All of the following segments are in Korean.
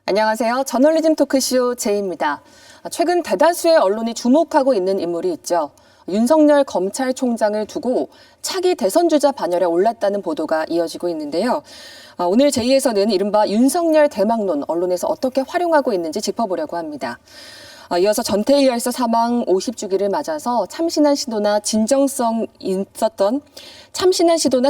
안녕하세요. 저널리즘 토크쇼 제이입니다. 최근 대다수의 언론이 주목하고 있는 인물이 있죠. 윤석열 검찰총장을 두고 차기 대선 주자 반열에 올랐다는 보도가 이어지고 있는데요. 오늘 제이에서는 이른바 윤석열 대망론 언론에서 어떻게 활용하고 있는지 짚어보려고 합니다. 이어서 전태일 열사 사망 50주기를 맞아서 참신한 시도나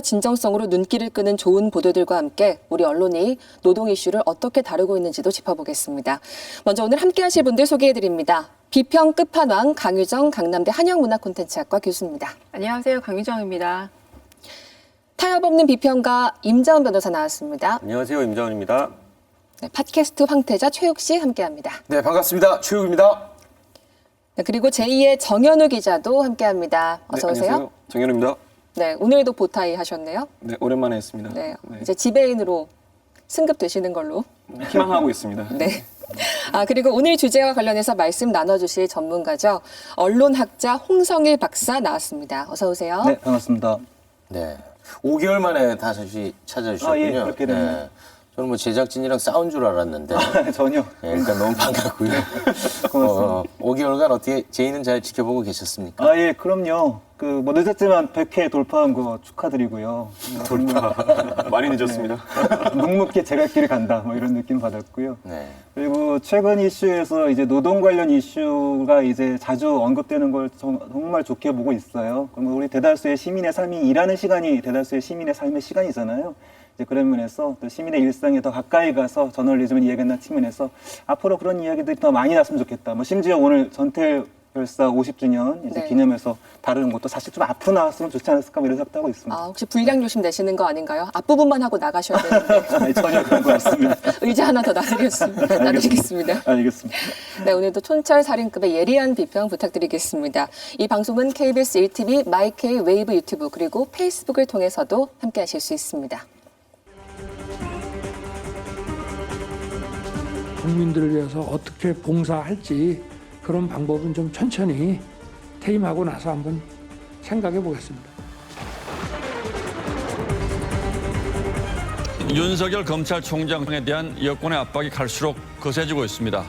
진정성으로 눈길을 끄는 좋은 보도들과 함께 우리 언론이 노동 이슈를 어떻게 다루고 있는지도 짚어보겠습니다. 먼저 오늘 함께 하실 분들 소개해드립니다. 비평 끝판왕 강유정 강남대 한영문화콘텐츠학과 교수입니다. 안녕하세요. 강유정입니다. 타협 없는 비평가 임자훈 변호사 나왔습니다. 안녕하세요. 임자훈입니다. 네, 팟캐스트 황태자 최욱 씨 함께합니다. 네, 반갑습니다. 최욱입니다. 네, 그리고 제2의 정현우 기자도 함께합니다. 어서 오세요. 안녕하세요. 정현우입니다. 네, 오늘도 보타이 하셨네요. 네, 오랜만에 했습니다. 네, 이제 지배인으로 승급되시는 걸로. 희망하고 있습니다. 네. 그리고 오늘 주제와 관련해서 말씀 나눠주실 전문가죠. 언론학자 홍성일 박사 나왔습니다. 어서 오세요. 네, 반갑습니다. 네, 5개월 만에 다시 찾아주셨군요. 예, 그렇게 됐네요. 저는 뭐 제작진이랑 싸운 줄 알았는데 전혀. 네, 일단 너무 반갑고요. 고맙습니다. 5개월간 어떻게 제의는 잘 지켜보고 계셨습니까? 예, 그럼요. 뭐 늦었지만 100회 돌파한 거 축하드리고요. 많이 늦었습니다. 묵묵히 제갈길을 간다, 뭐 이런 느낌 받았고요. 네. 그리고 최근 이슈에서 이제 노동 관련 이슈가 이제 자주 언급되는 걸 정말 좋게 보고 있어요. 그럼 우리 대다수의 시민의 삶이 일하는 시간이 대다수의 시민의 삶의 시간이잖아요. 이제 그런 면에서 또 시민의 일상에 더 가까이 가서 저널리즘을 이야기하는 측면에서 앞으로 그런 이야기들이 더 많이 났으면 좋겠다. 뭐 심지어 오늘 전태일 열사 50주년 이제 네. 기념해서 다루는 것도 사실 좀 앞으로 나왔으면 좋지 않았을까 뭐 이런 생각도 하고 있습니다. 혹시 불량 조심 내시는 거 아닌가요? 앞부분만 하고 나가셔야 되는데. 전혀 그런 거 없습니다. 의자 하나 더 놔드리겠습니다. 알겠습니다. 네, 오늘도 촌철살인급의 예리한 비평 부탁드리겠습니다. 이 방송은 KBS 1TV, 마이케이 웨이브 유튜브 그리고 페이스북을 통해서도 함께 하실 수 있습니다. 국민들을 위해서 어떻게 봉사할지 그런 방법은 좀 천천히 퇴임하고 나서 한번 생각해 보겠습니다. 윤석열 검찰총장에 대한 여권의 압박이 갈수록 거세지고 있습니다.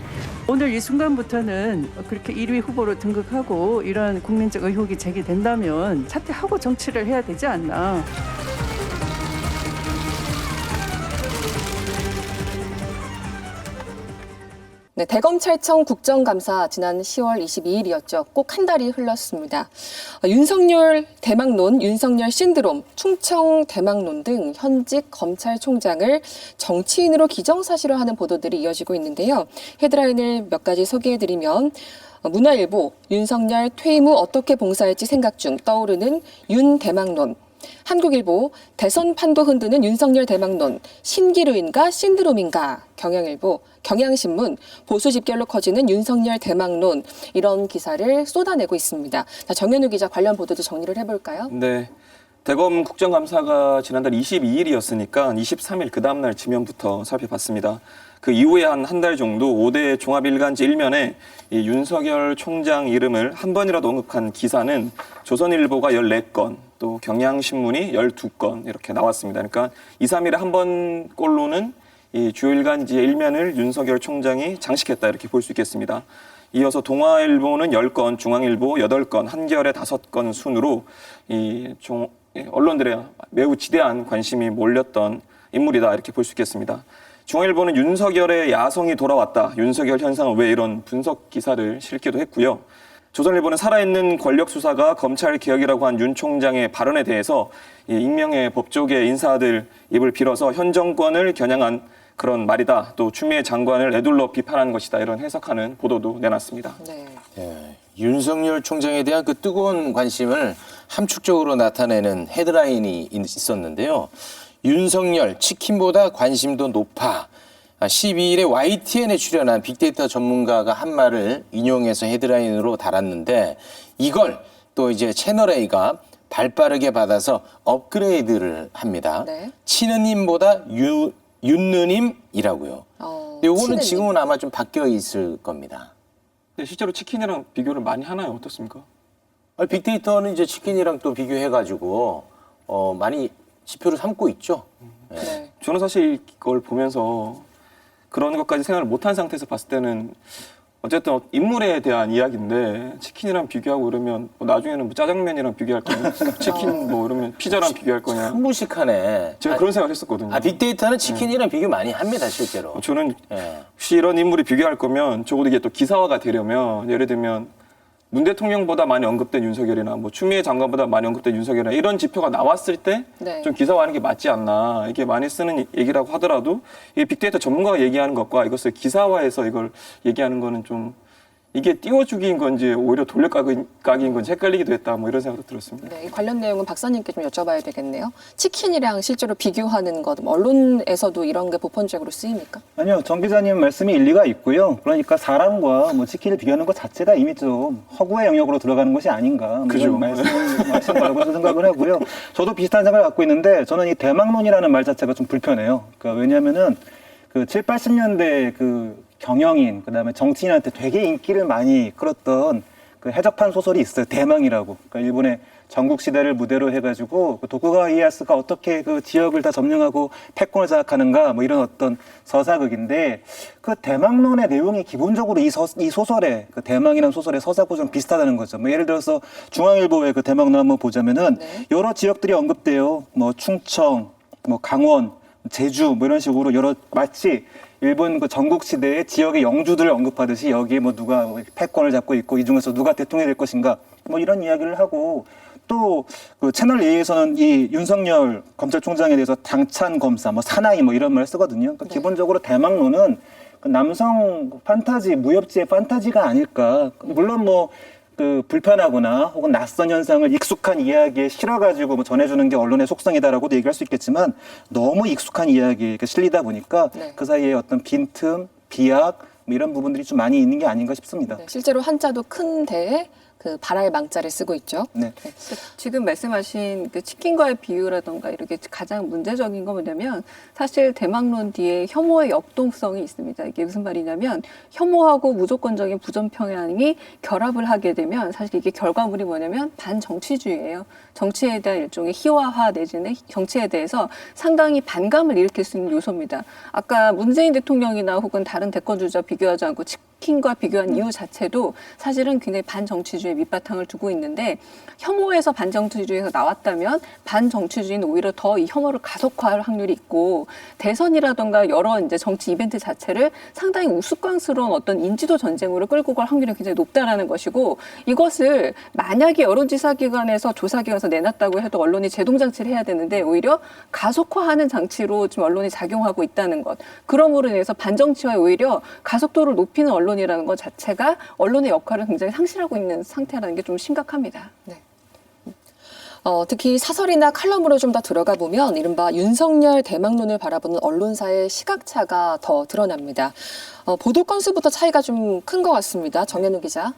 오늘 이 순간부터는 그렇게 1위 후보로 등극하고 이런 국민적 의혹이 제기된다면 사퇴하고 정치를 해야 되지 않나. 네, 대검찰청 국정감사 지난 10월 22일이었죠. 꼭 한 달이 흘렀습니다. 윤석열 대망론, 윤석열 신드롬, 충청 대망론 등 현직 검찰총장을 정치인으로 기정사실화하는 보도들이 이어지고 있는데요. 헤드라인을 몇 가지 소개해드리면 문화일보, 윤석열 퇴임 후 어떻게 봉사할지 생각 중 떠오르는 윤 대망론. 한국일보, 대선 판도 흔드는 윤석열 대망론, 신기루인가 신드롬인가. 경향일보, 경향신문, 보수 집결로 커지는 윤석열 대망론, 이런 기사를 쏟아내고 있습니다. 자, 정현우 기자 관련 보도도 정리를 해볼까요? 네. 대검 국정감사가 지난달 22일이었으니까 23일 그 다음날 지면부터 살펴봤습니다. 그 이후에 한 달 정도 5대 종합일간지 일면에 이 윤석열 총장 이름을 한 번이라도 언급한 기사는 조선일보가 14건, 또 경향신문이 12건 이렇게 나왔습니다. 그러니까 2, 3일에 한 번 꼴로는 이 주요 일간지의 일면을 윤석열 총장이 장식했다 이렇게 볼 수 있겠습니다. 이어서 동아일보는 10건, 중앙일보 8건, 한겨레 5건 순으로 언론들의 매우 지대한 관심이 몰렸던 인물이다 이렇게 볼 수 있겠습니다. 중앙일보는 윤석열의 야성이 돌아왔다. 윤석열 현상은 왜 이런 분석 기사를 실기도 했고요. 조선일보는 살아있는 권력 수사가 검찰 개혁이라고 한 윤 총장의 발언에 대해서 익명의 법조계 인사들 입을 빌어서 현 정권을 겨냥한 그런 말이다. 또 추미애 장관을 에둘러 비판한 것이다. 이런 해석하는 보도도 내놨습니다. 네. 윤석열 총장에 대한 그 뜨거운 관심을 함축적으로 나타내는 헤드라인이 있었는데요. 윤석열 치킨보다 관심도 높아. 12일에 YTN에 출연한 빅데이터 전문가가 한 말을 인용해서 헤드라인으로 달았는데 이걸 또 이제 채널A가 발빠르게 받아서 업그레이드를 합니다. 네. 치느님보다 윤느님이라고요. 근데 요거는 치느님. 지금은 아마 좀 바뀌어 있을 겁니다. 근데 실제로 치킨이랑 비교를 많이 하나요? 어떻습니까? 빅데이터는 이제 치킨이랑 또 비교해가지고 많이 지표를 삼고 있죠. 네. 저는 사실 이걸 보면서 그런 것까지 생각을 못한 상태에서 봤을 때는 어쨌든 인물에 대한 이야기인데 치킨이랑 비교하고 그러면 뭐 나중에는 뭐 짜장면이랑 비교할 거냐, 치킨 뭐 그러면 피자랑 비교할 거냐. 참 무식하네. 제가 그런 생각을 했었거든요. 빅데이터는 치킨이랑 비교 많이 합니다, 실제로. 저는 예. 혹시 이런 인물이 비교할 거면 적어도 이게 또 기사화가 되려면 예를 들면 문 대통령보다 많이 언급된 윤석열이나 뭐 추미애 장관보다 많이 언급된 윤석열이나 이런 지표가 나왔을 때 네. 좀 기사화하는 게 맞지 않나. 이게 많이 쓰는 얘기라고 하더라도 이 빅데이터 전문가가 얘기하는 것과 이것을 기사화해서 이걸 얘기하는 거는 좀 이게 띄워주기인 건지 오히려 돌려가기인 건지 헷갈리기도 했다. 뭐 이런 생각도 들었습니다. 네, 이 관련 내용은 박사님께 좀 여쭤봐야 되겠네요. 치킨이랑 실제로 비교하는 것, 언론에서도 이런 게 보편적으로 쓰입니까? 아니요, 정 기자님 말씀이 일리가 있고요. 그러니까 사람과 뭐 치킨을 비교하는 것 자체가 이미 좀 허구의 영역으로 들어가는 것이 아닌가. 뭐 그죠. 이런 말씀하신 거라고 생각을 하고요. 저도 비슷한 생각을 갖고 있는데 저는 이 대망론이라는 말 자체가 좀 불편해요. 그러니까 왜냐하면은 그 7, 80년대 그 경영인, 그다음에 정치인한테 되게 인기를 많이 끌었던 그 해적판 소설이 있어요. 대망이라고. 그러니까 일본의 전국 시대를 무대로 해가지고 그 도쿠가와 이에야스가 어떻게 그 지역을 다 점령하고 패권을 장악하는가 뭐 이런 어떤 서사극인데 그 대망론의 내용이 기본적으로 이 소설의 그 대망이라는 소설의 서사고 좀 비슷하다는 거죠. 뭐 예를 들어서 중앙일보의 그 대망론 한번 보자면은 네. 여러 지역들이 언급돼요. 뭐 충청, 뭐 강원, 제주 뭐 이런 식으로 여러 마치 일본 그 전국 시대의 지역의 영주들을 언급하듯이 여기에 뭐 누가 패권을 잡고 있고 이 중에서 누가 대통령이 될 것인가 뭐 이런 이야기를 하고 또 그 채널 A에서는 이 윤석열 검찰총장에 대해서 당찬 검사, 뭐 사나이 뭐 이런 말을 쓰거든요. 그러니까 네. 기본적으로 대망론은 그 남성 판타지, 무협지의 판타지가 아닐까. 물론 뭐 그 불편하거나 혹은 낯선 현상을 익숙한 이야기에 실어가지고 뭐 전해주는 게 언론의 속성이다라고도 얘기할 수 있겠지만 너무 익숙한 이야기에 실리다 보니까 네. 그 사이에 어떤 빈틈, 비약 뭐 이런 부분들이 좀 많이 있는 게 아닌가 싶습니다. 네, 실제로 한자도 큰 데에 그 발할 망자를 쓰고 있죠. 네. 지금 말씀하신 그 치킨과의 비유라던가 이렇게 가장 문제적인 건 뭐냐면 사실 대망론 뒤에 혐오의 역동성이 있습니다. 이게 무슨 말이냐면 혐오하고 무조건적인 부정평양이 결합을 하게 되면 사실 이게 결과물이 뭐냐면 반정치주의예요. 정치에 대한 일종의 희화화 내지는 정치에 대해서 상당히 반감을 일으킬 수 있는 요소입니다. 아까 문재인 대통령이나 혹은 다른 대권주자 비교하지 않고 치킨과 비교한 이유 자체도 사실은 굉장히 반정치주의 밑바탕을 두고 있는데 혐오에서 반정치주의에서 나왔다면 반정치주의는 오히려 더 이 혐오를 가속화할 확률이 있고 대선이라던가 여러 이제 정치 이벤트 자체를 상당히 우스꽝스러운 어떤 인지도 전쟁으로 끌고 갈 확률이 굉장히 높다라는 것이고 이것을 만약에 여론조사기관에서 조사기관에서 내놨다고 해도 언론이 제동장치를 해야 되는데 오히려 가속화하는 장치로 지금 언론이 작용하고 있다는 것. 그러므로 인해서 반정치화에 오히려 가속도를 높이는 언론이라는 것 자체가 언론의 역할을 굉장히 상실하고 있는 상태라는 게 좀 심각합니다. 네. 특히 사설이나 칼럼으로 좀 더 들어가 보면 이른바 윤석열 대망론을 바라보는 언론사의 시각차가 더 드러납니다. 보도 건수부터 차이가 좀 큰 것 같습니다. 정현우 기자.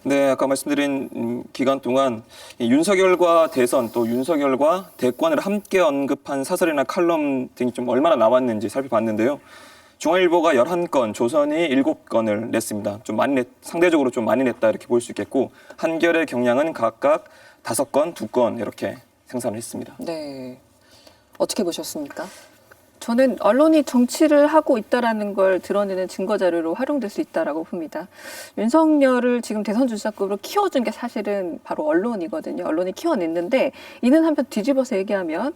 네, 아까 말씀드린 기간 동안 이 윤석열과 대선 또 윤석열과 대권을 함께 언급한 사설이나 칼럼 등이 좀 얼마나 나왔는지 살펴봤는데요. 중앙일보가 11건, 조선이 7건을 냈습니다. 좀 많이 상대적으로 좀 많이 냈다 이렇게 볼 수 있겠고 한겨레, 경향은 각각 5건, 2건 이렇게 생산을 했습니다. 네. 어떻게 보셨습니까? 저는 언론이 정치를 하고 있다라는 걸 드러내는 증거 자료로 활용될 수 있다라고 봅니다. 윤석열을 지금 대선 주자급으로 키워준 게 사실은 바로 언론이거든요. 언론이 키워냈는데 이는 한편 뒤집어서 얘기하면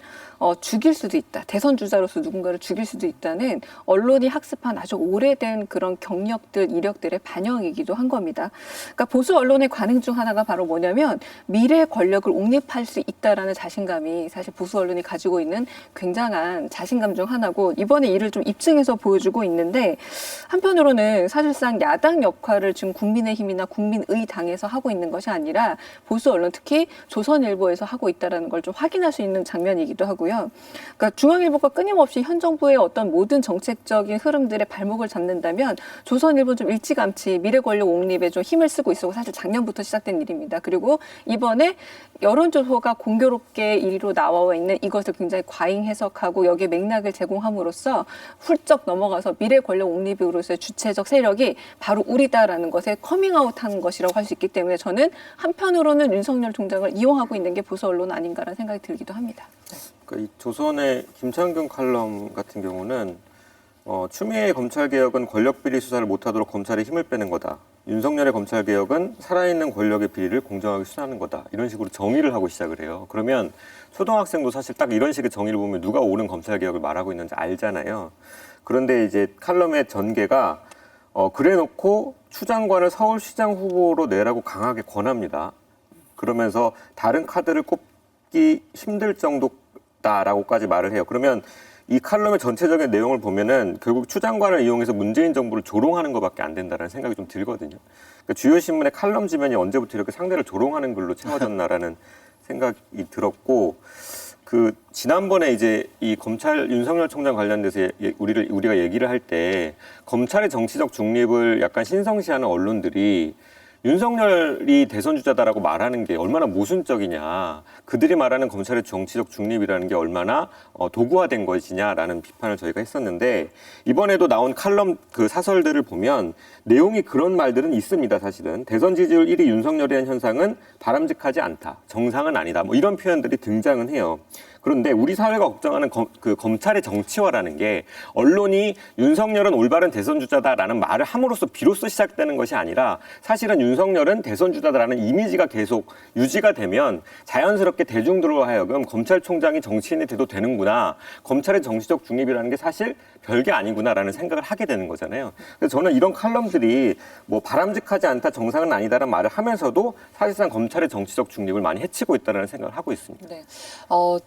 죽일 수도 있다. 대선 주자로서 누군가를 죽일 수도 있다는 언론이 학습한 아주 오래된 그런 경력들, 이력들의 반영이기도 한 겁니다. 그러니까 보수 언론의 관행 중 하나가 바로 뭐냐면 미래 권력을 옹립할 수 있다라는 자신감이 사실 보수 언론이 가지고 있는 굉장한 자신감 중 하나고 이번에 이를 좀 입증해서 보여주고 있는데 한편으로는 사실상 야당 역할을 지금 국민의힘이나 국민의 당에서 하고 있는 것이 아니라 보수 언론 특히 조선일보에서 하고 있다는 걸 좀 확인할 수 있는 장면이기도 하고요. 그러니까 중앙일보가 끊임없이 현 정부의 어떤 모든 정책적인 흐름들의 발목을 잡는다면 조선일보 좀 일찌감치 미래 권력 옹립에 좀 힘을 쓰고 있었고 사실 작년부터 시작된 일입니다. 그리고 이번에 여론조사가 공교롭게 1위로 나와 있는 이것을 굉장히 과잉 해석하고 여기에 맥락을 제공함으로써 훌쩍 넘어가서 미래 권력 옹립으로서의 주체적 세력이 바로 우리다라는 것에 커밍아웃한 것이라고 할 수 있기 때문에 저는 한편으로는 윤석열 총장을 이용하고 있는 게 보수 언론 아닌가라는 생각이 들기도 합니다. 그러니까 이 조선의 김창균 칼럼 같은 경우는 추미애의 검찰개혁은 권력비리 수사를 못하도록 검찰에 힘을 빼는 거다. 윤석열의 검찰개혁은 살아있는 권력의 비리를 공정하게 수사하는 거다. 이런 식으로 정의를 하고 시작을 해요. 그러면 초등학생도 사실 딱 이런 식의 정의를 보면 누가 옳은 검찰개혁을 말하고 있는지 알잖아요. 그런데 이제 칼럼의 전개가 그래놓고 추 장관을 서울시장 후보로 내라고 강하게 권합니다. 그러면서 다른 카드를 꼽기 힘들 정도다라고까지 말을 해요. 그러면 이 칼럼의 전체적인 내용을 보면은 결국 추 장관을 이용해서 문재인 정부를 조롱하는 것밖에 안 된다는 생각이 좀 들거든요. 그러니까 주요 신문의 칼럼 지면이 언제부터 이렇게 상대를 조롱하는 글로 채워졌나라는 생각이 들었고, 그 지난번에 이제 이 검찰 윤석열 총장 관련돼서 우리가 얘기를 할 때 검찰의 정치적 중립을 약간 신성시하는 언론들이 윤석열이 대선 주자다라고 말하는 게 얼마나 모순적이냐, 그들이 말하는 검찰의 정치적 중립이라는 게 얼마나 도구화된 것이냐라는 비판을 저희가 했었는데, 이번에도 나온 칼럼 그 사설들을 보면 내용이 그런 말들은 있습니다. 사실은 대선 지지율 1위 윤석열이라는 현상은 바람직하지 않다, 정상은 아니다, 뭐 이런 표현들이 등장은 해요. 그런데 우리 사회가 걱정하는 그 검찰의 정치화라는 게 언론이 윤석열은 올바른 대선 주자다라는 말을 함으로써 비로소 시작되는 것이 아니라, 사실은 윤석열은 대선 주자다라는 이미지가 계속 유지가 되면 자연스럽게 대중들로 하여금 검찰총장이 정치인이 돼도 되는구나, 검찰의 정치적 중립이라는 게 사실 별게 아니구나라는 생각을 하게 되는 거잖아요. 그래서 저는 이런 칼럼들이 뭐 바람직하지 않다, 정상은 아니다라는 말을 하면서도 사실상 검찰의 정치적 중립을 많이 해치고 있다는 생각을 하고 있습니다. 네.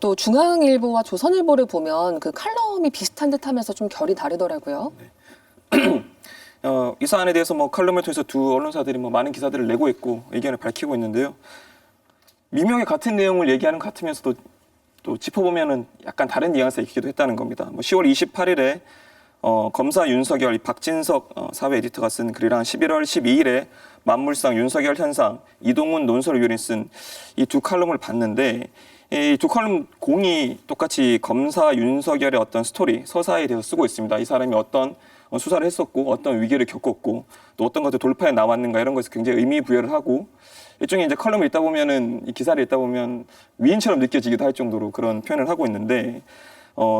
또 중앙일보와 조선일보를 보면 그 칼럼이 비슷한 듯하면서 좀 결이 다르더라고요. 이 사안에 대해서 뭐 칼럼을 통해서 두 언론사들이 뭐 많은 기사들을 내고 있고 의견을 밝히고 있는데요. 미명의 같은 내용을 얘기하는 것 같으면서도 또 짚어보면은 약간 다른 뉘앙스가 있기도 했다는 겁니다. 뭐 10월 28일에 검사 윤석열, 박진석 사회 에디터가 쓴 글이랑 11월 12일에 만물상 윤석열 현상, 이동훈 논설위원이 쓴 이 두 칼럼을 봤는데, 이 두 칼럼 공이 똑같이 검사 윤석열의 어떤 스토리, 서사에 대해서 쓰고 있습니다. 이 사람이 어떤 수사를 했었고, 어떤 위기를 겪었고, 또 어떤 것들 돌파해 나왔는가, 이런 것에 굉장히 의미 부여를 하고, 일종의 이제 칼럼을 읽다 보면은, 이 기사를 읽다 보면 위인처럼 느껴지기도 할 정도로 그런 표현을 하고 있는데,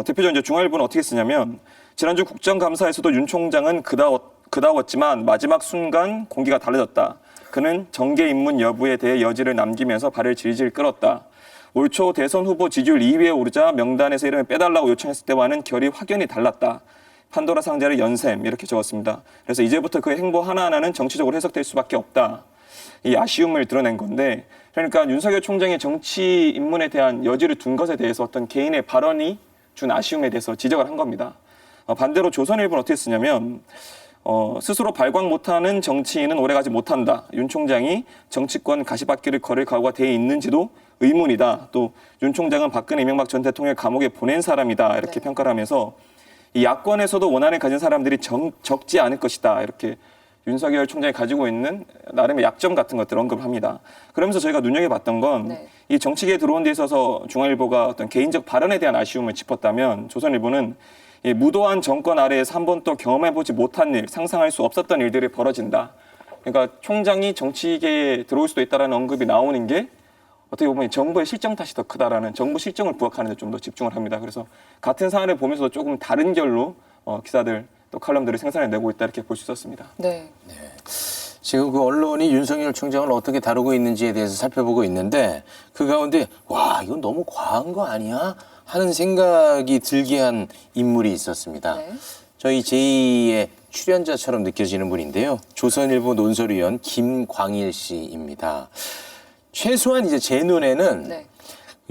대표적으로 이제 중앙일보는 어떻게 쓰냐면, 지난주 국정감사에서도 윤 총장은 그다웠지만 마지막 순간 공기가 달라졌다. 그는 정계 입문 여부에 대해 여지를 남기면서 발을 질질 끌었다. 올 초 대선 후보 지지율 2위에 오르자 명단에서 이름을 빼달라고 요청했을 때와는 결이 확연히 달랐다. 판도라 상자를 연셈, 이렇게 적었습니다. 그래서 이제부터 그 행보 하나하나는 정치적으로 해석될 수밖에 없다. 이 아쉬움을 드러낸 건데, 그러니까 윤석열 총장의 정치 입문에 대한 여지를 둔 것에 대해서 어떤 개인의 발언이 준 아쉬움에 대해서 지적을 한 겁니다. 반대로 조선일보는 어떻게 쓰냐면, 스스로 발광 못하는 정치인은 오래가지 못한다. 윤 총장이 정치권 가시밭길을 걸을 각오가 돼 있는지도 의문이다. 또 윤 총장은 박근혜 이명박 전 대통령을 감옥에 보낸 사람이다. 이렇게 평가를 하면서 이 야권에서도 원한을 가진 사람들이 적지 않을 것이다. 이렇게 윤석열 총장이 가지고 있는 나름의 약점 같은 것들을 언급을 합니다. 그러면서 저희가 눈여겨봤던 건 이 정치계에 들어온 데 있어서 중앙일보가 어떤 개인적 발언에 대한 아쉬움을 짚었다면, 조선일보는 이 무도한 정권 아래에서 한 번도 경험해보지 못한 일, 상상할 수 없었던 일들이 벌어진다. 그러니까 총장이 정치계에 들어올 수도 있다는 언급이 나오는 게 어떻게 보면 정부의 실정 탓이 더 크다라는, 정부 실정을 부각하는 데 좀 더 집중을 합니다. 그래서 같은 사안을 보면서도 조금 다른 결로 기사들 또 칼럼들을 생산해내고 있다, 이렇게 볼 수 있었습니다. 네. 지금 그 언론이 윤석열 총장을 어떻게 다루고 있는지에 대해서 살펴보고 있는데, 그 가운데 와, 이건 너무 과한 거 아니야? 하는 생각이 들게 한 인물이 있었습니다. 네. 저희 제2의 출연자처럼 느껴지는 분인데요. 조선일보 논설위원 김광일 씨입니다. 최소한 이제 제 눈에는 네.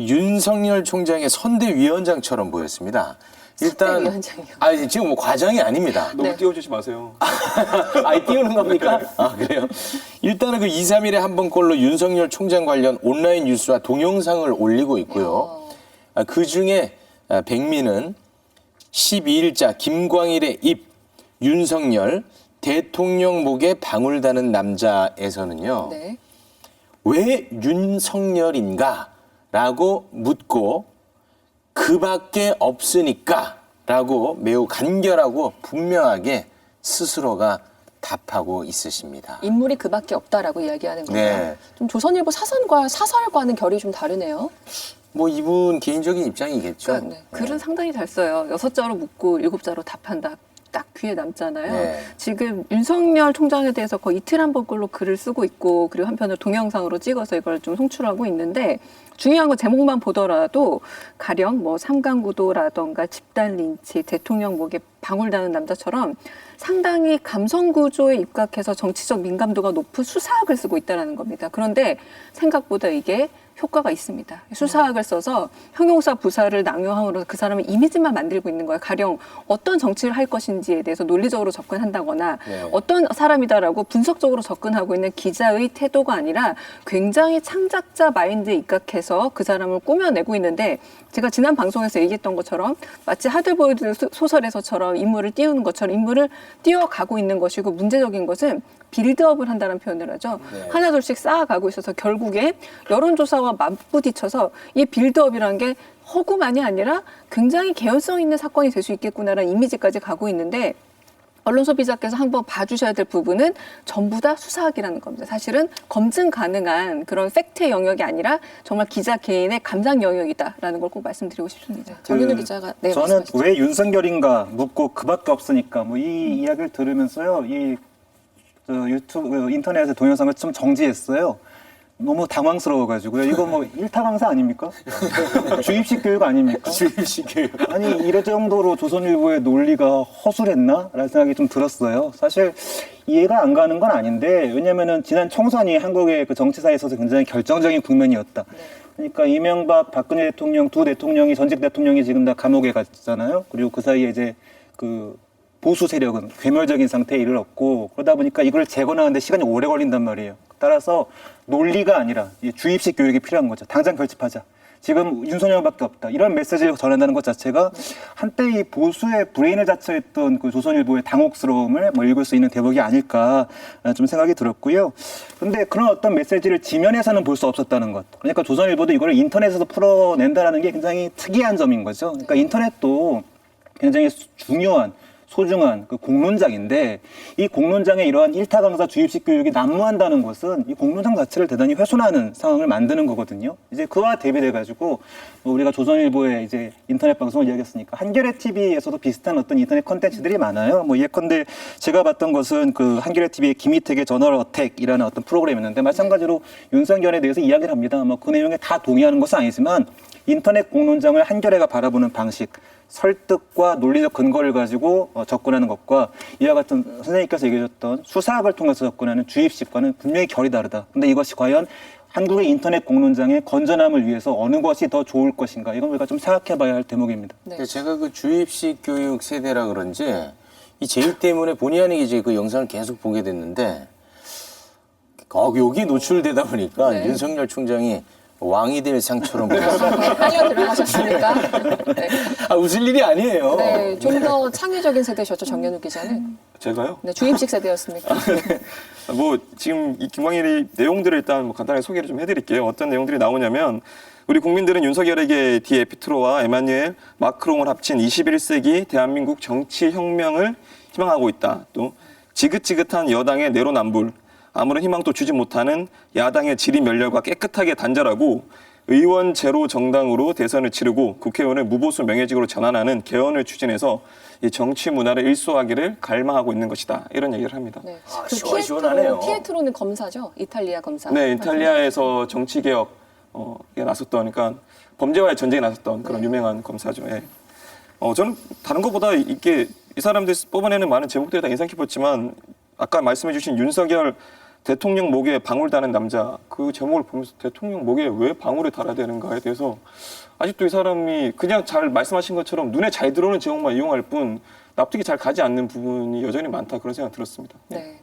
윤석열 총장의 선대위원장처럼 보였습니다. 일단 선대위원장이요? 지금 뭐 과장이 아닙니다. 너무 띄워주지 마세요. 띄우는 겁니까? 그래요? 일단은 그 2, 3일에 한 번꼴로 윤석열 총장 관련 온라인 뉴스와 동영상을 올리고 있고요. 그 중에 백미는 12일자 김광일의 입, 윤석열, 대통령 목에 방울 다는 남자에서는요. 네. 왜 윤석열인가? 라고 묻고 그밖에 없으니까 라고 매우 간결하고 분명하게 스스로가 답하고 있으십니다. 인물이 그밖에 없다라고 이야기하는 거예요. 네. 좀 조선일보 사설과는 결이 좀 다르네요. 뭐 이분 개인적인 입장이겠죠. 그러니까, 네. 글은 상당히 잘 써요. 6자로 묻고 7자로 답한다. 딱 귀에 남잖아요. 네. 지금 윤석열 총장에 대해서 거의 이틀 한 번꼴로 글을 쓰고 있고 그리고 한편으로 동영상으로 찍어서 이걸 좀 송출하고 있는데 중요한 건 제목만 보더라도 가령 뭐 삼강구도라던가 집단 린치, 대통령 목에 방울 다는 남자처럼 상당히 감성 구조에 입각해서 정치적 민감도가 높은 수사학을 쓰고 있다는 겁니다. 그런데 생각보다 이게 효과가 있습니다. 수사학을 써서 형용사 부사를 낭용함으로 그 사람의 이미지만 만들고 있는 거예요. 가령 어떤 정치를 할 것인지에 대해서 논리적으로 접근한다거나 네. 어떤 사람이다라고 분석적으로 접근하고 있는 기자의 태도가 아니라 굉장히 창작자 마인드에 입각해서 그 사람을 꾸며내고 있는데 제가 지난 방송에서 얘기했던 것처럼 마치 하드보일드 소설에서처럼 인물을 띄우는 것처럼 인물을 띄워가고 있는 것이고 문제적인 것은 빌드업을 한다는 표현을 하죠. 네. 하나둘씩 쌓아가고 있어서 결국에 여론조사와 맞부딪혀서 이 빌드업이라는 게 허구만이 아니라 굉장히 개연성 있는 사건이 될 수 있겠구나라는 이미지까지 가고 있는데 언론 소비자께서 한번 봐주셔야 될 부분은 전부 다 수사학이라는 겁니다. 사실은 검증 가능한 그런 팩트의 영역이 아니라 정말 기자 개인의 감상 영역이다라는 걸 꼭 말씀드리고 싶습니다. 정윤우 기자가 네, 저는 말씀하시죠. 왜 윤석열인가 묻고 그밖에 없으니까 뭐 이 이야기를 들으면서요, 유튜브 인터넷에 동영상을 좀 정지했어요. 너무 당황스러워가지고요. 이거 뭐 일타 강사 아닙니까? 주입식 교육 아닙니까? 주입식 교육. 아니 이럴 정도로 조선일보의 논리가 허술했나라는 생각이 좀 들었어요. 사실 이해가 안 가는 건 아닌데 왜냐면은 지난 총선이 한국의 그 정치사에 있어서 굉장히 결정적인 국면이었다. 그러니까 이명박, 박근혜 대통령 두 대통령이 전직 대통령이 지금 다 감옥에 갔잖아요. 그리고 그 사이에 이제 그 보수 세력은 괴멸적인 상태에 이르렀고 그러다 보니까 이걸 재건하는데 시간이 오래 걸린단 말이에요. 따라서 논리가 아니라 주입식 교육이 필요한 거죠. 당장 결집하자. 지금 윤석열밖에 없다. 이런 메시지를 전한다는 것 자체가 한때 이 보수의 브레인을 자처했던 그 조선일보의 당혹스러움을 뭐 읽을 수 있는 대목이 아닐까 좀 생각이 들었고요. 그런데 그런 어떤 메시지를 지면에서는 볼 수 없었다는 것. 그러니까 조선일보도 이걸 인터넷에서 풀어낸다는 게 굉장히 특이한 점인 거죠. 그러니까 인터넷도 굉장히 중요한 소중한 그 공론장인데 이 공론장에 이러한 일타 강사 주입식 교육이 난무한다는 것은 이 공론장 자체를 대단히 훼손하는 상황을 만드는 거거든요. 이제 그와 대비돼 가지고 우리가 조선일보의 이제 인터넷 방송을 이야기했으니까 한겨레 TV에서도 비슷한 어떤 인터넷 컨텐츠들이 많아요. 뭐 예컨대 제가 봤던 것은 그 한겨레 TV의 김희택의 저널 어택이라는 어떤 프로그램이었는데 마찬가지로 윤석열에 대해서 이야기를 합니다. 뭐 그 내용에 다 동의하는 것은 아니지만 인터넷 공론장을 한겨레가 바라보는 방식, 설득과 논리적 근거를 가지고 접근하는 것과 이와 같은 선생님께서 얘기하셨던 수사학을 통해서 접근하는 주입식과는 분명히 결이 다르다. 근데 이것이 과연 한국의 인터넷 공론장의 건전함을 위해서 어느 것이 더 좋을 것인가 이건 우리가 좀 생각해 봐야 할 대목입니다. 네. 제가 그 주입식 교육 세대라 그런지 이 제의 때문에 본의 아니게 이제 그 영상을 계속 보게 됐는데 여기 노출되다 보니까 네. 윤석열 총장이 왕이 될 상처럼 보였어요. 빨려 들어가셨습니까? 네. 아, 웃을 일이 아니에요. 네, 좀 더 창의적인 세대셨죠, 정연우 기자는. 제가요? 네, 주입식 세대였습니까? 뭐 지금 이 김광일의 내용들을 일단 뭐 간단하게 소개를 좀 해드릴게요. 어떤 내용들이 나오냐면 우리 국민들은 윤석열에게 디에 피트로와 에마뉴엘 마크롱을 합친 21세기 대한민국 정치 혁명을 희망하고 있다. 또 지긋지긋한 여당의 내로남불, 아무런 희망도 주지 못하는 야당의 질의멸렬과 깨끗하게 단절하고 의원 제로 정당으로 대선을 치르고 국회의원을 무보수 명예직으로 전환하는 개헌을 추진해서 이 정치 문화를 일소하기를 갈망하고 있는 것이다. 이런 얘기를 합니다. 네. 아, 그 시원시원하네요. 피에트로는 검사죠, 이탈리아 검사. 네, 이탈리아에서 정치개혁에 나섰던, 그러니까 범죄와의 전쟁에 나섰던 그런 유명한 검사죠. 예. 저는 다른 것보다 이게 이 사람들이 뽑아내는 많은 제목들이 다 인상 깊었지만 아까 말씀해주신 윤석열 대통령 목에 방울 다는 남자 그 제목을 보면서 대통령 목에 왜 방울을 달아야 되는가에 대해서 아직도 이 사람이 그냥 잘 말씀하신 것처럼 눈에 잘 들어오는 제목만 이용할 뿐 납득이 잘 가지 않는 부분이 여전히 많다 그런 생각 들었습니다. 네.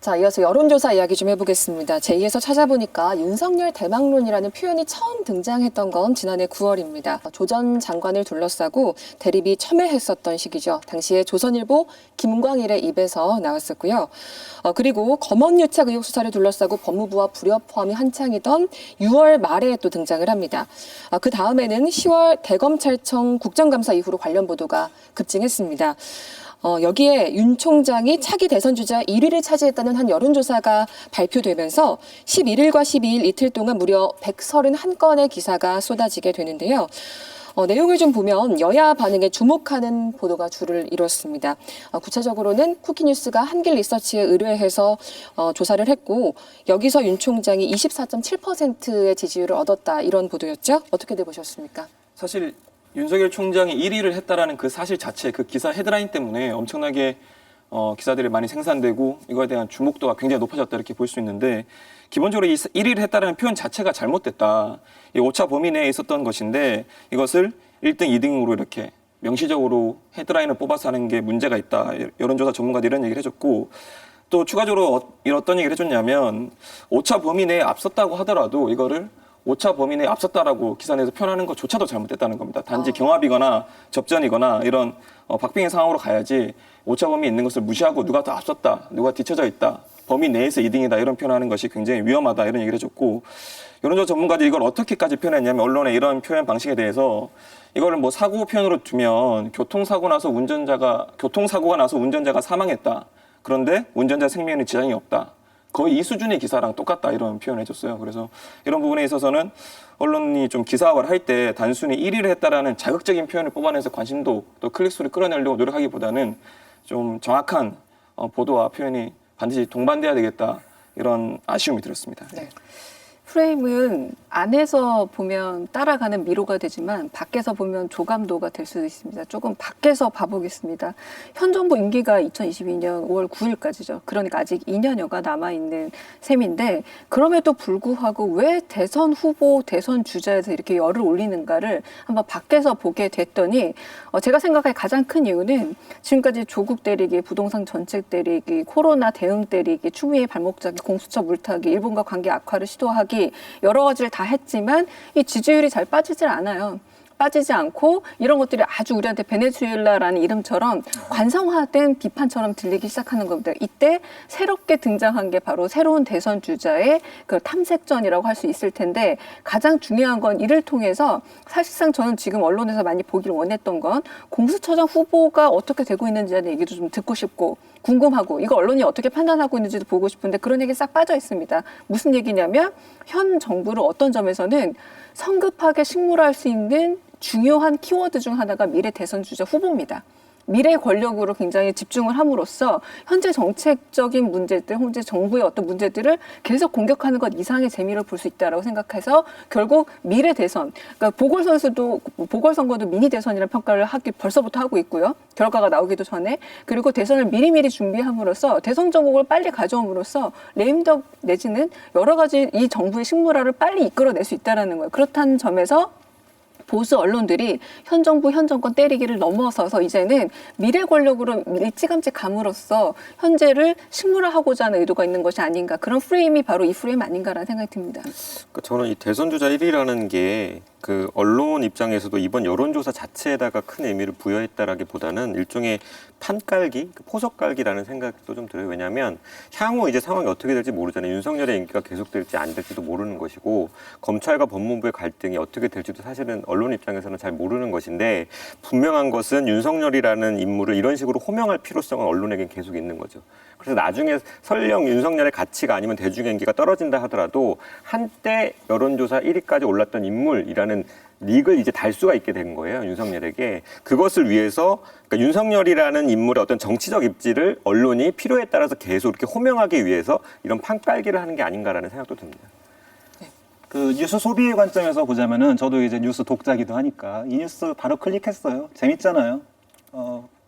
자, 이어서 여론조사 이야기 좀 해보겠습니다. 제2에서 찾아보니까 윤석열 대망론이라는 표현이 처음 등장했던 건 지난해 9월입니다. 조 전 장관을 둘러싸고 대립이 첨예했었던 시기죠. 당시에 조선일보 김광일의 입에서 나왔었고요. 그리고 검언유착 의혹 수사를 둘러싸고 법무부와 불협화음이 한창이던 6월 말에 또 등장을 합니다. 그 다음에는 10월 대검찰청 국정감사 이후로 관련 보도가 급증했습니다. 여기에 윤 총장이 차기 대선 주자 1위를 차지했다는 한 여론조사가 발표되면서 11일과 12일 이틀 동안 무려 131건의 기사가 쏟아지게 되는데요. 내용을 좀 보면 여야 반응에 주목하는 보도가 줄을 이뤘습니다. 구체적으로는 쿠키뉴스가 한길 리서치에 의뢰해서 조사를 했고 여기서 윤 총장이 24.7%의 지지율을 얻었다 이런 보도였죠. 어떻게 보셨습니까? 사실 윤석열 총장이 1위를 했다라는 그 사실 자체, 그 기사 헤드라인 때문에 엄청나게 기사들이 많이 생산되고 이거에 대한 주목도가 굉장히 높아졌다 이렇게 볼 수 있는데 기본적으로 이 1위를 했다라는 표현 자체가 잘못됐다. 이 오차 범위 내에 있었던 것인데 이것을 1등, 2등으로 이렇게 명시적으로 헤드라인을 뽑아서 하는 게 문제가 있다. 여론조사 전문가들이 이런 얘기를 해줬고 또 추가적으로 어떤 얘기를 해줬냐면 오차 범위 내에 앞섰다고 하더라도 이거를 오차 범위 내에 앞섰다라고 기사 내에서 표현하는 것조차도 잘못됐다는 겁니다. 단지 경합이거나 접전이거나 이런 박빙의 상황으로 가야지 오차 범위에 있는 것을 무시하고 누가 더 앞섰다, 누가 뒤쳐져 있다, 범위 내에서 2등이다 이런 표현하는 것이 굉장히 위험하다 이런 얘기를 해줬고 여론조사 전문가들이 이걸 어떻게까지 표현했냐면 언론의 이런 표현 방식에 대해서 이거를 뭐 사고 표현으로 두면 교통사고가 나서 운전자가 사망했다. 그런데 운전자 생명에는 지장이 없다. 거의 이 수준의 기사랑 똑같다 이런 표현을 해줬어요. 그래서 이런 부분에 있어서는 언론이 좀 기사화를 할 때 단순히 1위를 했다라는 자극적인 표현을 뽑아내서 관심도 또 클릭수를 끌어내려고 노력하기보다는 좀 정확한 보도와 표현이 반드시 동반돼야 되겠다 이런 아쉬움이 들었습니다. 네. 프레임은 안에서 보면 따라가는 미로가 되지만 밖에서 보면 조감도가 될 수도 있습니다. 조금 밖에서 봐보겠습니다. 현 정부 임기가 2022년 5월 9일까지죠. 그러니까 아직 2년여가 남아있는 셈인데 그럼에도 불구하고 왜 대선 후보, 대선 주자에서 이렇게 열을 올리는가를 한번 밖에서 보게 됐더니 제가 생각할 가장 큰 이유는 지금까지 조국 때리기, 부동산 정책 때리기, 코로나 대응 때리기, 추미애 발목 잡기, 공수처 물타기, 일본과 관계 악화를 시도하기 여러 가지를 다 했지만 이 지지율이 잘 빠지질 않아요. 빠지지 않고 이런 것들이 아주 우리한테 베네수엘라라는 이름처럼 관성화된 비판처럼 들리기 시작하는 겁니다. 이때 새롭게 등장한 게 바로 새로운 대선 주자의 그 탐색전이라고 할 수 있을 텐데 가장 중요한 건 이를 통해서 사실상 저는 지금 언론에서 많이 보기를 원했던 건 공수처장 후보가 어떻게 되고 있는지에 얘기도 좀 듣고 싶고 궁금하고 이거 언론이 어떻게 판단하고 있는지도 보고 싶은데 그런 얘기 싹 빠져 있습니다. 무슨 얘기냐면 현 정부를 어떤 점에서는 성급하게 식물화할 수 있는 중요한 키워드 중 하나가 미래 대선 주자 후보입니다. 미래 권력으로 굉장히 집중을 함으로써 현재 정책적인 문제들, 현재 정부의 어떤 문제들을 계속 공격하는 것 이상의 재미를 볼 수 있다라고 생각해서 결국 미래 대선, 그러니까 보궐선거도 미니 대선이라는 평가를 벌써부터 하고 있고요. 결과가 나오기도 전에 그리고 대선을 미리미리 준비함으로써 대선 정국을 빨리 가져옴으로써 레임덕 내지는 여러 가지 이 정부의 식물화를 빨리 이끌어낼 수 있다라는 거예요. 그렇다는 점에서 보수 언론들이 현 정부, 현 정권 때리기를 넘어서서 이제는 미래 권력으로 일찌감치 감으로써 현재를 식물화하고자 하는 의도가 있는 것이 아닌가. 그런 프레임이 바로 이 프레임 아닌가라는 생각이 듭니다. 그러니까 저는 이 대선 주자 1위라는 게 그 언론 입장에서도 이번 여론조사 자체에다가 큰 의미를 부여했다라기보다는 일종의 판깔기, 포석 깔기라는 생각도 좀 들어요. 왜냐하면 향후 이제 상황이 어떻게 될지 모르잖아요. 윤석열의 인기가 계속될지 안 될지도 모르는 것이고 검찰과 법무부의 갈등이 어떻게 될지도 사실은 언론 입장에서는 잘 모르는 것인데 분명한 것은 윤석열이라는 인물을 이런 식으로 호명할 필요성은 언론에겐 계속 있는 거죠. 그래서 나중에 설령 윤석열의 가치가 아니면 대중의 인기가 떨어진다 하더라도 한때 여론조사 1위까지 올랐던 인물이라는 릭을 이제 달 수가 있게 된 거예요. 윤석열에게. 그것을 위해서 그러니까 윤석열이라는 인물의 어떤 정치적 입지를 언론이 필요에 따라서 계속 이렇게 호명하기 위해서 이런 판깔기를 하는 게 아닌가라는 생각도 듭니다. 그 뉴스 소비의 관점에서 보자면은 저도 이제 뉴스 독자기도 하니까 이 뉴스 바로 클릭했어요. 재밌잖아요.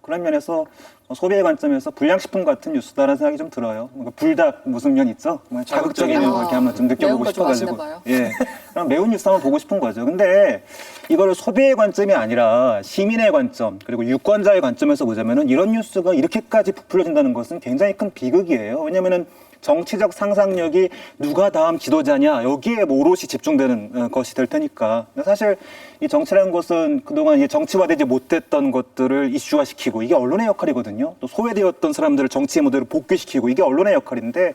그런 면에서 소비의 관점에서 불량식품 같은 뉴스다라는 생각이 좀 들어요. 뭔가 불닭 무슨 면 있죠? 자극적인 거 이렇게 한번 좀 느껴보고 매운 거 싶어가지고. 좋아하시나 봐요. 예, 그럼 매운 뉴스 한번 보고 싶은 거죠. 근데 이거를 소비의 관점이 아니라 시민의 관점 그리고 유권자의 관점에서 보자면은 이런 뉴스가 이렇게까지 부풀려진다는 것은 굉장히 큰 비극이에요. 왜냐면은 정치적 상상력이 누가 다음 지도자냐 여기에 오롯이 집중되는 것이 될 테니까 사실 이 정치라는 것은 그동안 정치화되지 못했던 것들을 이슈화시키고 이게 언론의 역할이거든요. 또 소외되었던 사람들을 정치의 무대로 복귀시키고 이게 언론의 역할인데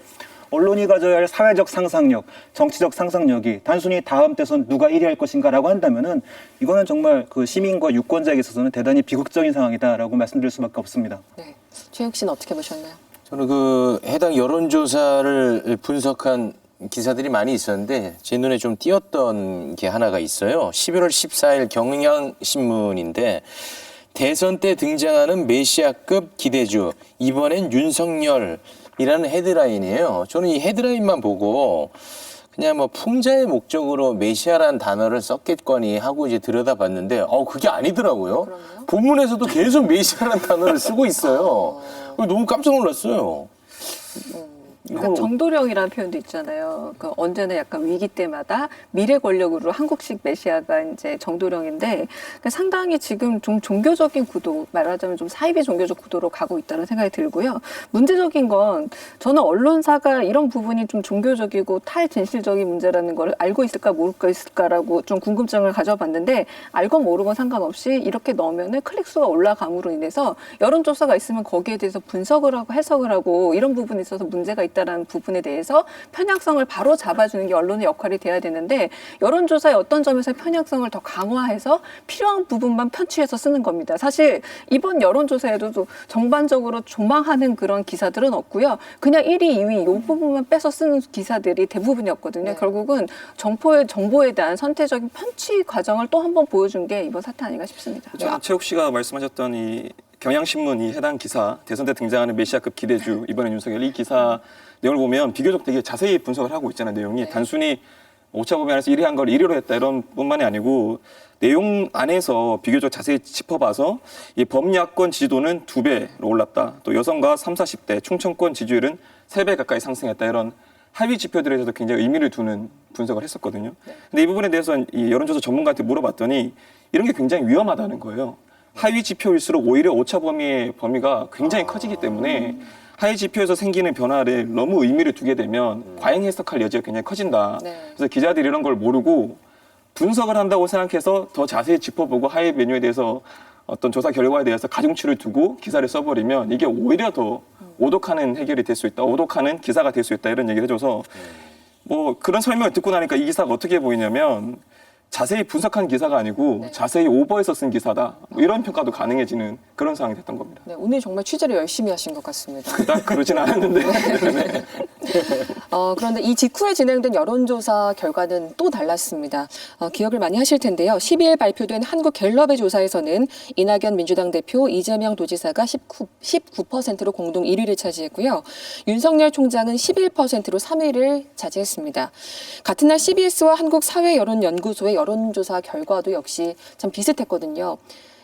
언론이 가져야 할 사회적 상상력, 정치적 상상력이 단순히 다음 대선 누가 1위 할 것인가라고 한다면은 이거는 정말 그 시민과 유권자에게 있어서는 대단히 비극적인 상황이다라고 말씀드릴 수밖에 없습니다. 네. 최욱 씨는 어떻게 보셨나요? 저는 그 해당 여론조사를 분석한 기사들이 많이 있었는데 제 눈에 좀 띄었던 게 하나가 있어요. 11월 14일 경향신문인데 대선 때 등장하는 메시아급 기대주 이번엔 윤석열이라는 헤드라인이에요. 저는 이 헤드라인만 보고 그냥 뭐 풍자의 목적으로 메시아라는 단어를 썼겠거니 하고 이제 들여다봤는데 그게 아니더라고요. 그럼요? 본문에서도 계속 메시아라는 단어를 쓰고 있어요. 너무 깜짝 놀랐어요. 그러니까 정도령이라는 표현도 있잖아요. 그 언제나 약간 위기 때마다 미래 권력으로 한국식 메시아가 이제 정도령인데 그러니까 상당히 지금 좀 종교적인 구도, 말하자면 좀 사이비 종교적 구도로 가고 있다는 생각이 들고요. 문제적인 건 저는 언론사가 이런 부분이 좀 종교적이고 탈진실적인 문제라는 걸 알고 있을까 모를까라고 좀 궁금증을 가져봤는데 알건 모르건 상관없이 이렇게 넣으면은 클릭수가 올라감으로 인해서 여론조사가 있으면 거기에 대해서 분석을 하고 해석을 하고 이런 부분에 있어서 문제가 있다라는 부분에 대해서 편향성을 바로 잡아주는 게 언론의 역할이 돼야 되는데 여론조사의 어떤 점에서 편향성을 더 강화해서 필요한 부분만 편취해서 쓰는 겁니다. 사실 이번 여론조사에도 전반적으로 조망하는 그런 기사들은 없고요. 그냥 1위, 2위 이 부분만 빼서 쓰는 기사들이 대부분이었거든요. 네. 결국은 정보에 대한 선택적인 편취 과정을 또 한 번 보여준 게 이번 사태 아닌가 싶습니다. 최욱 씨가 말씀하셨던 이 경향신문 이 해당 기사 대선 때 등장하는 메시아급 기대주 이번엔 윤석열 이 기사 내용을 보면 비교적 되게 자세히 분석을 하고 있잖아요. 내용이 단순히 오차범위 안에서 1위 한 걸 1위로 했다 이런 뿐만이 아니고 내용 안에서 비교적 자세히 짚어봐서 이 범야권 지지도는 2배로 올랐다. 또 여성과 30, 40대 충청권 지지율은 3배 가까이 상승했다. 이런 하위 지표들에 대해서도 굉장히 의미를 두는 분석을 했었거든요. 근데 이 부분에 대해서 이 여론조사 전문가한테 물어봤더니 이런 게 굉장히 위험하다는 거예요. 하위 지표일수록 오히려 오차 범위가 굉장히 커지기 때문에 하위 지표에서 생기는 변화를 너무 의미를 두게 되면 과잉 해석할 여지가 굉장히 커진다. 네. 그래서 기자들이 이런 걸 모르고 분석을 한다고 생각해서 더 자세히 짚어보고 하위 메뉴에 대해서 어떤 조사 결과에 대해서 가중치를 두고 기사를 써버리면 이게 오히려 더 오독하는 해결이 될 수 있다. 오독하는 기사가 될 수 있다. 이런 얘기를 해줘서 뭐 그런 설명을 듣고 나니까 이 기사가 어떻게 보이냐면 자세히 분석한 기사가 아니고 자세히 오버해서 쓴 기사다. 뭐 이런 평가도 가능해지는 그런 상황이 됐던 겁니다. 네, 오늘 정말 취재를 열심히 하신 것 같습니다. 그닥 그러진 않았는데. 네. 그런데 이 직후에 진행된 여론조사 결과는 또 달랐습니다. 기억을 많이 하실 텐데요. 12일 발표된 한국갤럽의 조사에서는 이낙연 민주당 대표, 이재명 도지사가 19%로 공동 1위를 차지했고요. 윤석열 총장은 11%로 3위를 차지했습니다. 같은 날 CBS와 한국사회여론연구소의 여론조사 결과도 역시 참 비슷했거든요.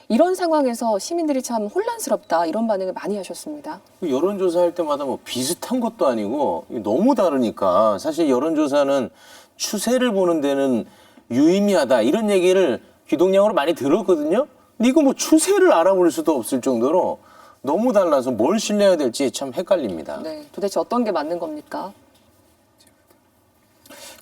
이런 상황에서 시민들이 참 혼란스럽다 이런 반응을 많이 하셨습니다. 여론조사할 때마다 뭐 비슷한 것도 아니고 너무 다르니까 사실 여론조사는 추세를 보는 데는 유의미하다 이런 얘기를 귀동냥으로 많이 들었거든요. 근데 이거 뭐 추세를 알아볼 수도 없을 정도로 너무 달라서 뭘 신뢰해야 될지 참 헷갈립니다. 네, 도대체 어떤 게 맞는 겁니까?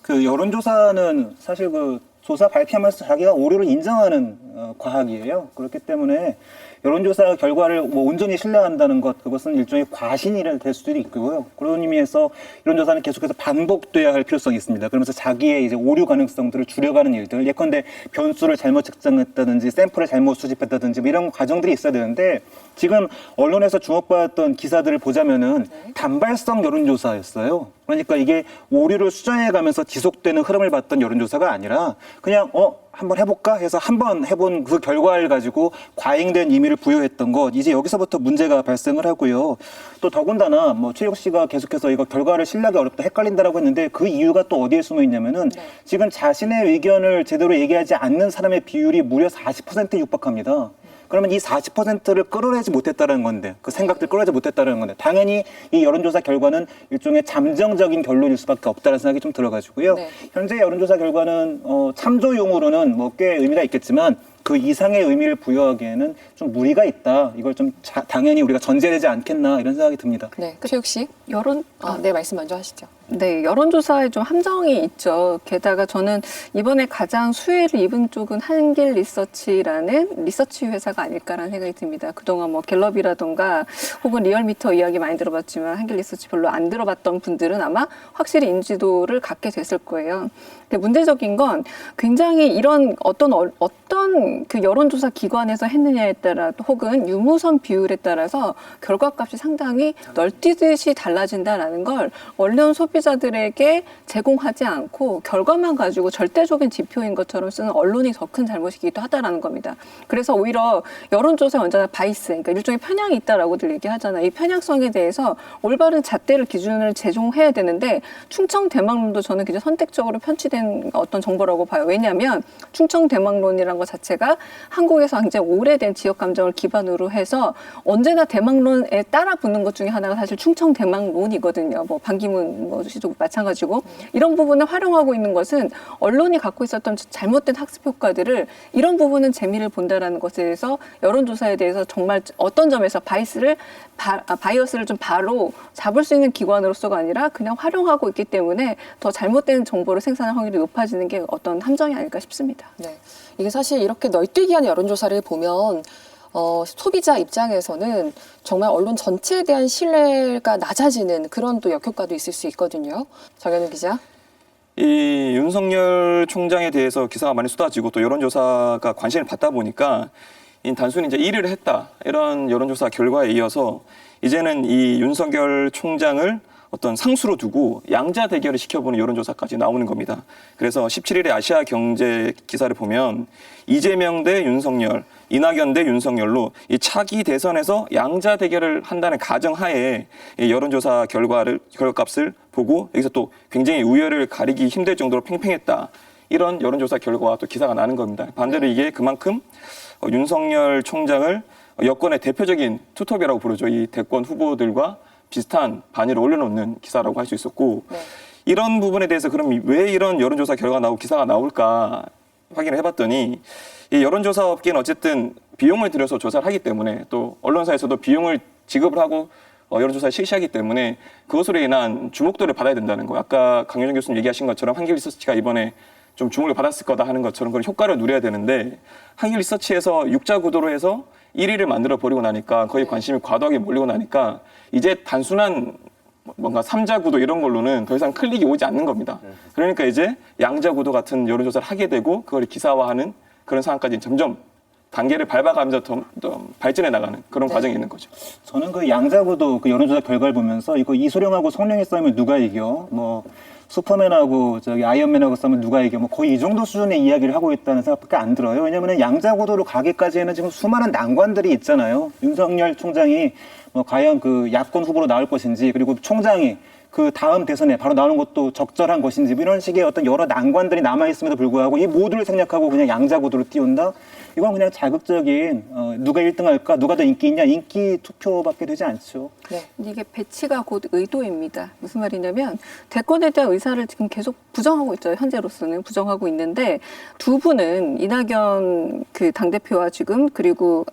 그 여론조사는 사실 그 조사 발표하면서 자기가 오류를 인정하는 과학이에요. 그렇기 때문에 여론조사 결과를 뭐 온전히 신뢰한다는 것, 그것은 일종의 과신이 될 수도 있고요. 그런 의미에서 여론조사는 계속해서 반복돼야 할 필요성이 있습니다. 그러면서 자기의 이제 오류 가능성들을 줄여가는 일들, 예컨대 변수를 잘못 측정했다든지 샘플을 잘못 수집했다든지 뭐 이런 과정들이 있어야 되는데 지금 언론에서 주목받았던 기사들을 보자면은 단발성 여론조사였어요. 그러니까 이게 오류를 수정해가면서 지속되는 흐름을 봤던 여론조사가 아니라 그냥 한번 해볼까 해서 한번 해본 그 결과를 가지고 과잉된 의미를 부여했던 것, 이제 여기서부터 문제가 발생을 하고요. 또 더군다나 뭐 최욱 씨가 계속해서 이거 결과를 신뢰하기 어렵다, 헷갈린다라고 했는데 그 이유가 또 어디에 숨어 있냐면은 지금 자신의 의견을 제대로 얘기하지 않는 사람의 비율이 무려 40%에 육박합니다. 그러면 이 40%를 끌어내지 못했다는 건데, 그 생각들 끌어내지 못했다는 건데, 당연히 이 여론조사 결과는 일종의 잠정적인 결론일 수밖에 없다는 생각이 좀 들어가지고요. 네. 현재 여론조사 결과는 참조용으로는 뭐 꽤 의미가 있겠지만 그 이상의 의미를 부여하기에는 좀 무리가 있다. 이걸 좀 당연히 우리가 전제되지 않겠나 이런 생각이 듭니다. 네, 최욱 씨. 네, 말씀 먼저 하시죠. 네, 여론조사에 좀 함정이 있죠. 게다가 저는 이번에 가장 수혜를 입은 쪽은 한길 리서치라는 리서치 회사가 아닐까라는 생각이 듭니다. 그동안 뭐 갤럽이라던가 혹은 리얼미터 이야기 많이 들어봤지만 한길 리서치 별로 안 들어봤던 분들은 아마 확실히 인지도를 갖게 됐을 거예요. 근데 문제적인 건 굉장히 이런 어떤 그 여론조사 기관에서 했느냐에 따라 혹은 유무선 비율에 따라서 결과값이 상당히 널뛰듯이 달라진다라는 걸 언론 소비 소비자들에게 제공하지 않고 결과만 가지고 절대적인 지표인 것처럼 쓰는 언론이 더 큰 잘못이기도 하다라는 겁니다. 그래서 오히려 여론조사에 언제나 바이스, 그러니까 일종의 편향이 있다라고들 얘기하잖아요. 이 편향성에 대해서 올바른 잣대를 기준을 제공해야 되는데 충청 대망론도 저는 굉장히 선택적으로 편취된 어떤 정보라고 봐요. 왜냐하면 충청 대망론이라는 것 자체가 한국에서 굉장히 오래된 지역 감정을 기반으로 해서 언제나 대망론에 따라 붙는 것 중에 하나가 사실 충청 대망론이거든요. 뭐 반기문 뭐 시도 마찬가지고 이런 부분을 활용하고 있는 것은 언론이 갖고 있었던 잘못된 학습 효과들을 이런 부분은 재미를 본다라는 것에 대해서 여론조사에 대해서 정말 어떤 점에서 바이어스를 좀 바로 잡을 수 있는 기관으로서가 아니라 그냥 활용하고 있기 때문에 더 잘못된 정보를 생산할 확률이 높아지는 게 어떤 함정이 아닐까 싶습니다. 네. 이게 사실 이렇게 널뛰기한 여론조사를 보면 소비자 입장에서는 정말 언론 전체에 대한 신뢰가 낮아지는 그런 또 역효과도 있을 수 있거든요. 정현우 기자. 이 윤석열 총장에 대해서 기사가 많이 쏟아지고 또 여론조사가 관심을 받다 보니까 단순히 이제 일을 했다 이런 여론조사 결과에 이어서 이제는 이 윤석열 총장을 어떤 상수로 두고 양자 대결을 시켜보는 여론조사까지 나오는 겁니다. 그래서 17일에 아시아 경제 기사를 보면 이재명 대 윤석열, 이낙연 대 윤석열로 이 차기 대선에서 양자 대결을 한다는 가정하에 이 여론조사 결과값을 보고 여기서 또 굉장히 우열을 가리기 힘들 정도로 팽팽했다. 이런 여론조사 결과와 또 기사가 나는 겁니다. 반대로 이게 그만큼 윤석열 총장을 여권의 대표적인 투톱이라고 부르죠. 이 대권 후보들과 비슷한 반열을 올려놓는 기사라고 할 수 있었고 네. 이런 부분에 대해서 그럼 왜 이런 여론조사 결과가 나오고 기사가 나올까 확인을 해봤더니 이 여론조사 업계는 어쨌든 비용을 들여서 조사를 하기 때문에 또 언론사에서도 비용을 지급을 하고 여론조사를 실시하기 때문에 그것으로 인한 주목도를 받아야 된다는 거. 아까 강효정 교수님 얘기하신 것처럼 한길 리서치가 이번에 좀 주목을 받았을 거다 하는 것처럼 그런 효과를 누려야 되는데 한길 리서치에서 육자 구도로 해서 1위를 만들어 버리고 나니까 거의 관심이 과도하게 몰리고 나니까 이제 단순한 뭔가 3자 구도 이런 걸로는 더 이상 클릭이 오지 않는 겁니다. 그러니까 이제 양자 구도 같은 여론조사를 하게 되고 그걸 기사화하는 그런 상황까지 점점 단계를 밟아가면서 더 발전해 나가는 그런 과정이 있는 거죠. 저는 그 양자구도 그 여론조사 결과를 보면서 이거 이소룡하고 성룡이 싸우면 누가 이겨? 뭐 슈퍼맨하고 저기 아이언맨하고 싸우면 누가 이겨? 뭐 거의 이 정도 수준의 이야기를 하고 있다는 생각밖에 안 들어요. 왜냐하면 양자구도로 가기까지에는 지금 수많은 난관들이 있잖아요. 윤석열 총장이 뭐 과연 그 야권 후보로 나올 것인지 그리고 총장이 그 다음 대선에 바로 나오는 것도 적절한 것인지 뭐 이런 식의 어떤 여러 난관들이 남아있음에도 불구하고 이 모두를 생략하고 그냥 양자구도로 띄운다? 이건 그냥 자극적인 누가 1등할까? 누가 더 인기 있냐? 인기 투표밖에 되지 않죠. 네. 이게 배치가 곧 의도입니다. 무슨 말이냐면 대권에 대한 의사를 지금 계속 부정하고 있죠. 현재로서는 부정하고 있는데 두 분은 이낙연 그 당대표와 지금 그리고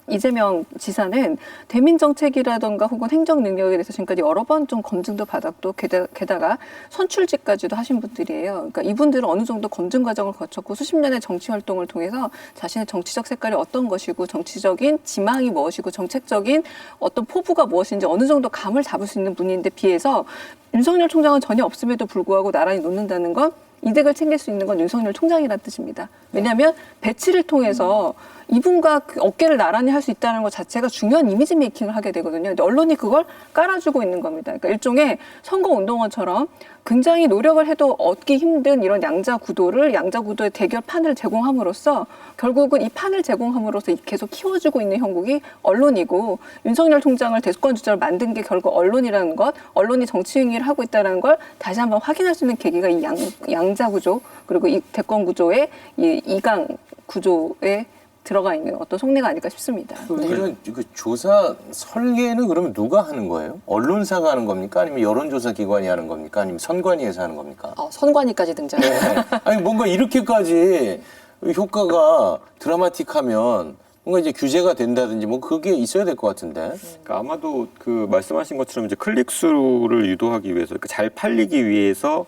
이재명 지사는 대민 정책이라던가 혹은 행정 능력에 대해서 지금까지 여러 번 좀 검증도 받았고 게다가 선출직까지도 하신 분들이에요. 그러니까 이분들은 어느 정도 검증 과정을 거쳤고 수십 년의 정치 활동을 통해서 자신의 정치적 색깔이 어떤 것이고 정치적인 지망이 무엇이고 정책적인 어떤 포부가 무엇인지 어느 정도 감을 잡을 수 있는 분인데 비해서 윤석열 총장은 전혀 없음에도 불구하고 나란히 놓는다는 건 이득을 챙길 수 있는 건 윤석열 총장이라는 뜻입니다. 왜냐하면 배치를 통해서 이분과 그 어깨를 나란히 할 수 있다는 것 자체가 중요한 이미지 메이킹을 하게 되거든요. 근데 언론이 그걸 깔아주고 있는 겁니다. 그러니까 일종의 선거운동원처럼 굉장히 노력을 해도 얻기 힘든 이런 양자 구도의 대결판을 제공함으로써 결국은 이 판을 제공함으로써 계속 키워주고 있는 형국이 언론이고 윤석열 총장을 대권 주자로 만든 게 결국 언론이라는 것, 언론이 정치 행위를 하고 있다는 걸 다시 한번 확인할 수 있는 계기가 이 양자 구조 그리고 이 대권 구조의 이 이강 구조에 들어가 있는 어떤 속내가 아닐까 싶습니다. 이런 그 조사 설계는 그러면 누가 하는 거예요? 언론사가 하는 겁니까? 아니면 여론조사 기관이 하는 겁니까? 아니면 선관위에서 하는 겁니까? 선관위까지 등장해요. 네. 아니 뭔가 이렇게까지 효과가 드라마틱하면 뭔가 이제 규제가 된다든지 뭐 그게 있어야 될 것 같은데. 그러니까 아마도 그 말씀하신 것처럼 이제 클릭 수를 유도하기 위해서 그러니까 잘 팔리기 위해서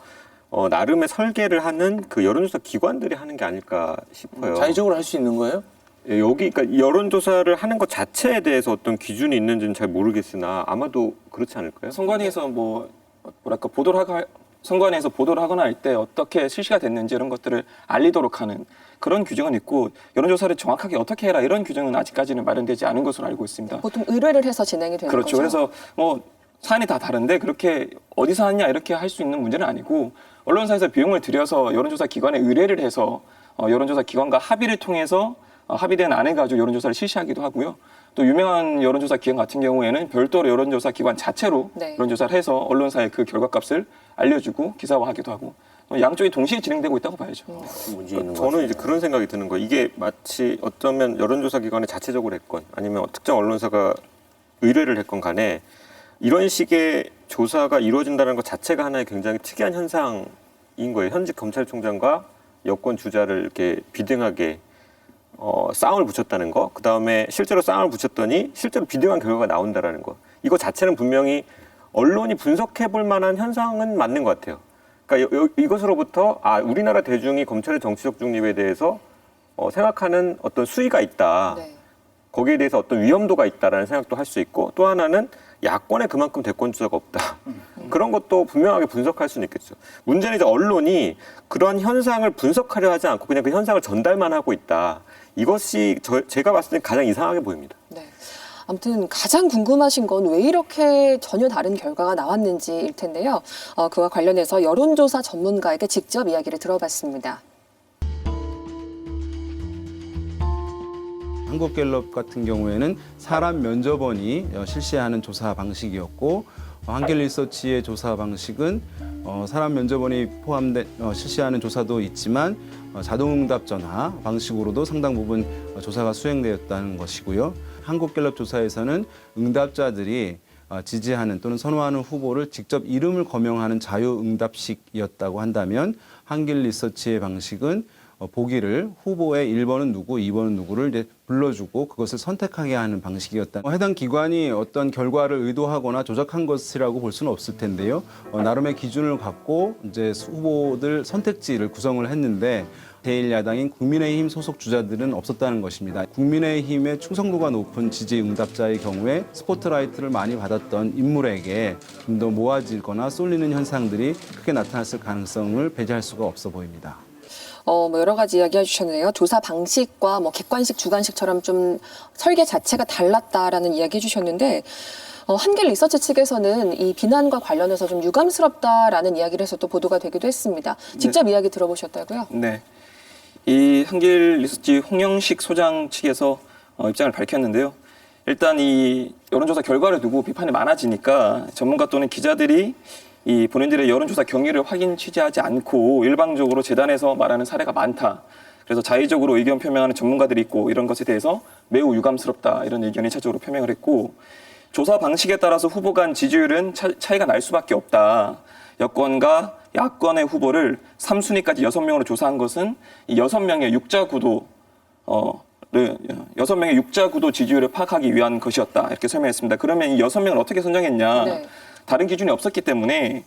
나름의 설계를 하는 그 여론조사 기관들이 하는 게 아닐까 싶어요. 자의적으로 할 수 있는 거예요? 예, 여기 그러니까 여론조사를 하는 것 자체에 대해서 어떤 기준이 있는지는 잘 모르겠으나 아마도 그렇지 않을까요? 선관위에서 선관위에서 보도를 하거나 할 때 어떻게 실시가 됐는지 이런 것들을 알리도록 하는 그런 규정은 있고 여론조사를 정확하게 어떻게 해라 이런 규정은 아직까지는 마련되지 않은 것으로 알고 있습니다. 보통 의뢰를 해서 진행이 되는 그렇죠. 거죠. 그래서 뭐 사안이 다 다른데 그렇게 어디서 하냐 이렇게 할 수 있는 문제는 아니고 언론사에서 비용을 들여서 여론조사 기관에 의뢰를 해서 여론조사 기관과 합의를 통해서 합의된 안을 가지고 여론조사를 실시하기도 하고요. 또 유명한 여론조사 기관 같은 경우에는 별도로 여론조사 기관 자체로 네. 여론조사를 해서 언론사에 그 결과값을 알려주고 기사화하기도 하고 양쪽이 동시에 진행되고 있다고 봐야죠. 문제 있는 것 저는 같아요. 이제 그런 생각이 드는 거예요. 이게 마치 어쩌면 여론조사 기관이 자체적으로 했건 아니면 특정 언론사가 의뢰를 했건 간에 이런 식의 조사가 이루어진다는 것 자체가 하나의 굉장히 특이한 현상인 거예요. 현직 검찰총장과 여권 주자를 이렇게 비등하게 싸움을 붙였다는 거. 그다음에 실제로 싸움을 붙였더니 실제로 비등한 결과가 나온다라는 거. 이거 자체는 분명히 언론이 분석해 볼 만한 현상은 맞는 것 같아요. 그러니까 이것으로부터 우리나라 대중이 검찰의 정치적 중립에 대해서 생각하는 어떤 수위가 있다. 네. 거기에 대해서 어떤 위험도가 있다라는 생각도 할 수 있고 또 하나는 야권에 그만큼 대권 주자가 없다. 그런 것도 분명하게 분석할 수는 있겠죠. 문제는 이제 언론이 그런 현상을 분석하려 하지 않고 그냥 그 현상을 전달만 하고 있다. 이것이 제가 봤을 때 가장 이상하게 보입니다. 네. 아무튼 가장 궁금하신 건 왜 이렇게 전혀 다른 결과가 나왔는지일 텐데요. 그와 관련해서 여론조사 전문가에게 직접 이야기를 들어봤습니다. 한국갤럽 같은 경우에는 사람 면접원이 실시하는 조사 방식이었고 한길리서치의 조사 방식은 사람 면접원이 포함된 실시하는 조사도 있지만 자동응답 전화 방식으로도 상당 부분 조사가 수행되었다는 것이고요. 한국갤럽 조사에서는 응답자들이 지지하는 또는 선호하는 후보를 직접 이름을 거명하는 자유응답식이었다고 한다면 한길리서치의 방식은 보기를 후보의 1번은 누구, 2번은 누구를 이제 불러주고 그것을 선택하게 하는 방식이었다. 해당 기관이 어떤 결과를 의도하거나 조작한 것이라고 볼 수는 없을 텐데요. 나름의 기준을 갖고 이제 후보들 선택지를 구성을 했는데 제1야당인 국민의힘 소속 주자들은 없었다는 것입니다. 국민의힘의 충성도가 높은 지지 응답자의 경우에 스포트라이트를 많이 받았던 인물에게 좀 더 모아지거나 쏠리는 현상들이 크게 나타났을 가능성을 배제할 수가 없어 보입니다. 여러 가지 이야기 해주셨는데요. 조사 방식과 객관식, 주관식처럼 좀 설계 자체가 달랐다라는 이야기 해주셨는데, 한길 리서치 측에서는 이 비난과 관련해서 좀 유감스럽다라는 이야기를 해서 또 보도가 되기도 했습니다. 직접 이야기 들어보셨다고요? 네. 이 한길 리서치 홍영식 소장 측에서 입장을 밝혔는데요. 일단 이 여론조사 결과를 두고 비판이 많아지니까 전문가 또는 기자들이 이 본인들의 여론조사 경위를 확인 취재하지 않고 일방적으로 재단에서 말하는 사례가 많다. 그래서 자의적으로 의견 표명하는 전문가들이 있고 이런 것에 대해서 매우 유감스럽다. 이런 의견을 차적으로 표명을 했고 조사 방식에 따라서 후보 간 지지율은 차이가 날 수밖에 없다. 여권과 야권의 후보를 3순위까지 6명으로 조사한 것은 이 6명의 육자 구도 6명의 육자 구도 지지율을 파악하기 위한 것이었다. 이렇게 설명했습니다. 그러면 이 6명을 어떻게 선정했냐? 네. 다른 기준이 없었기 때문에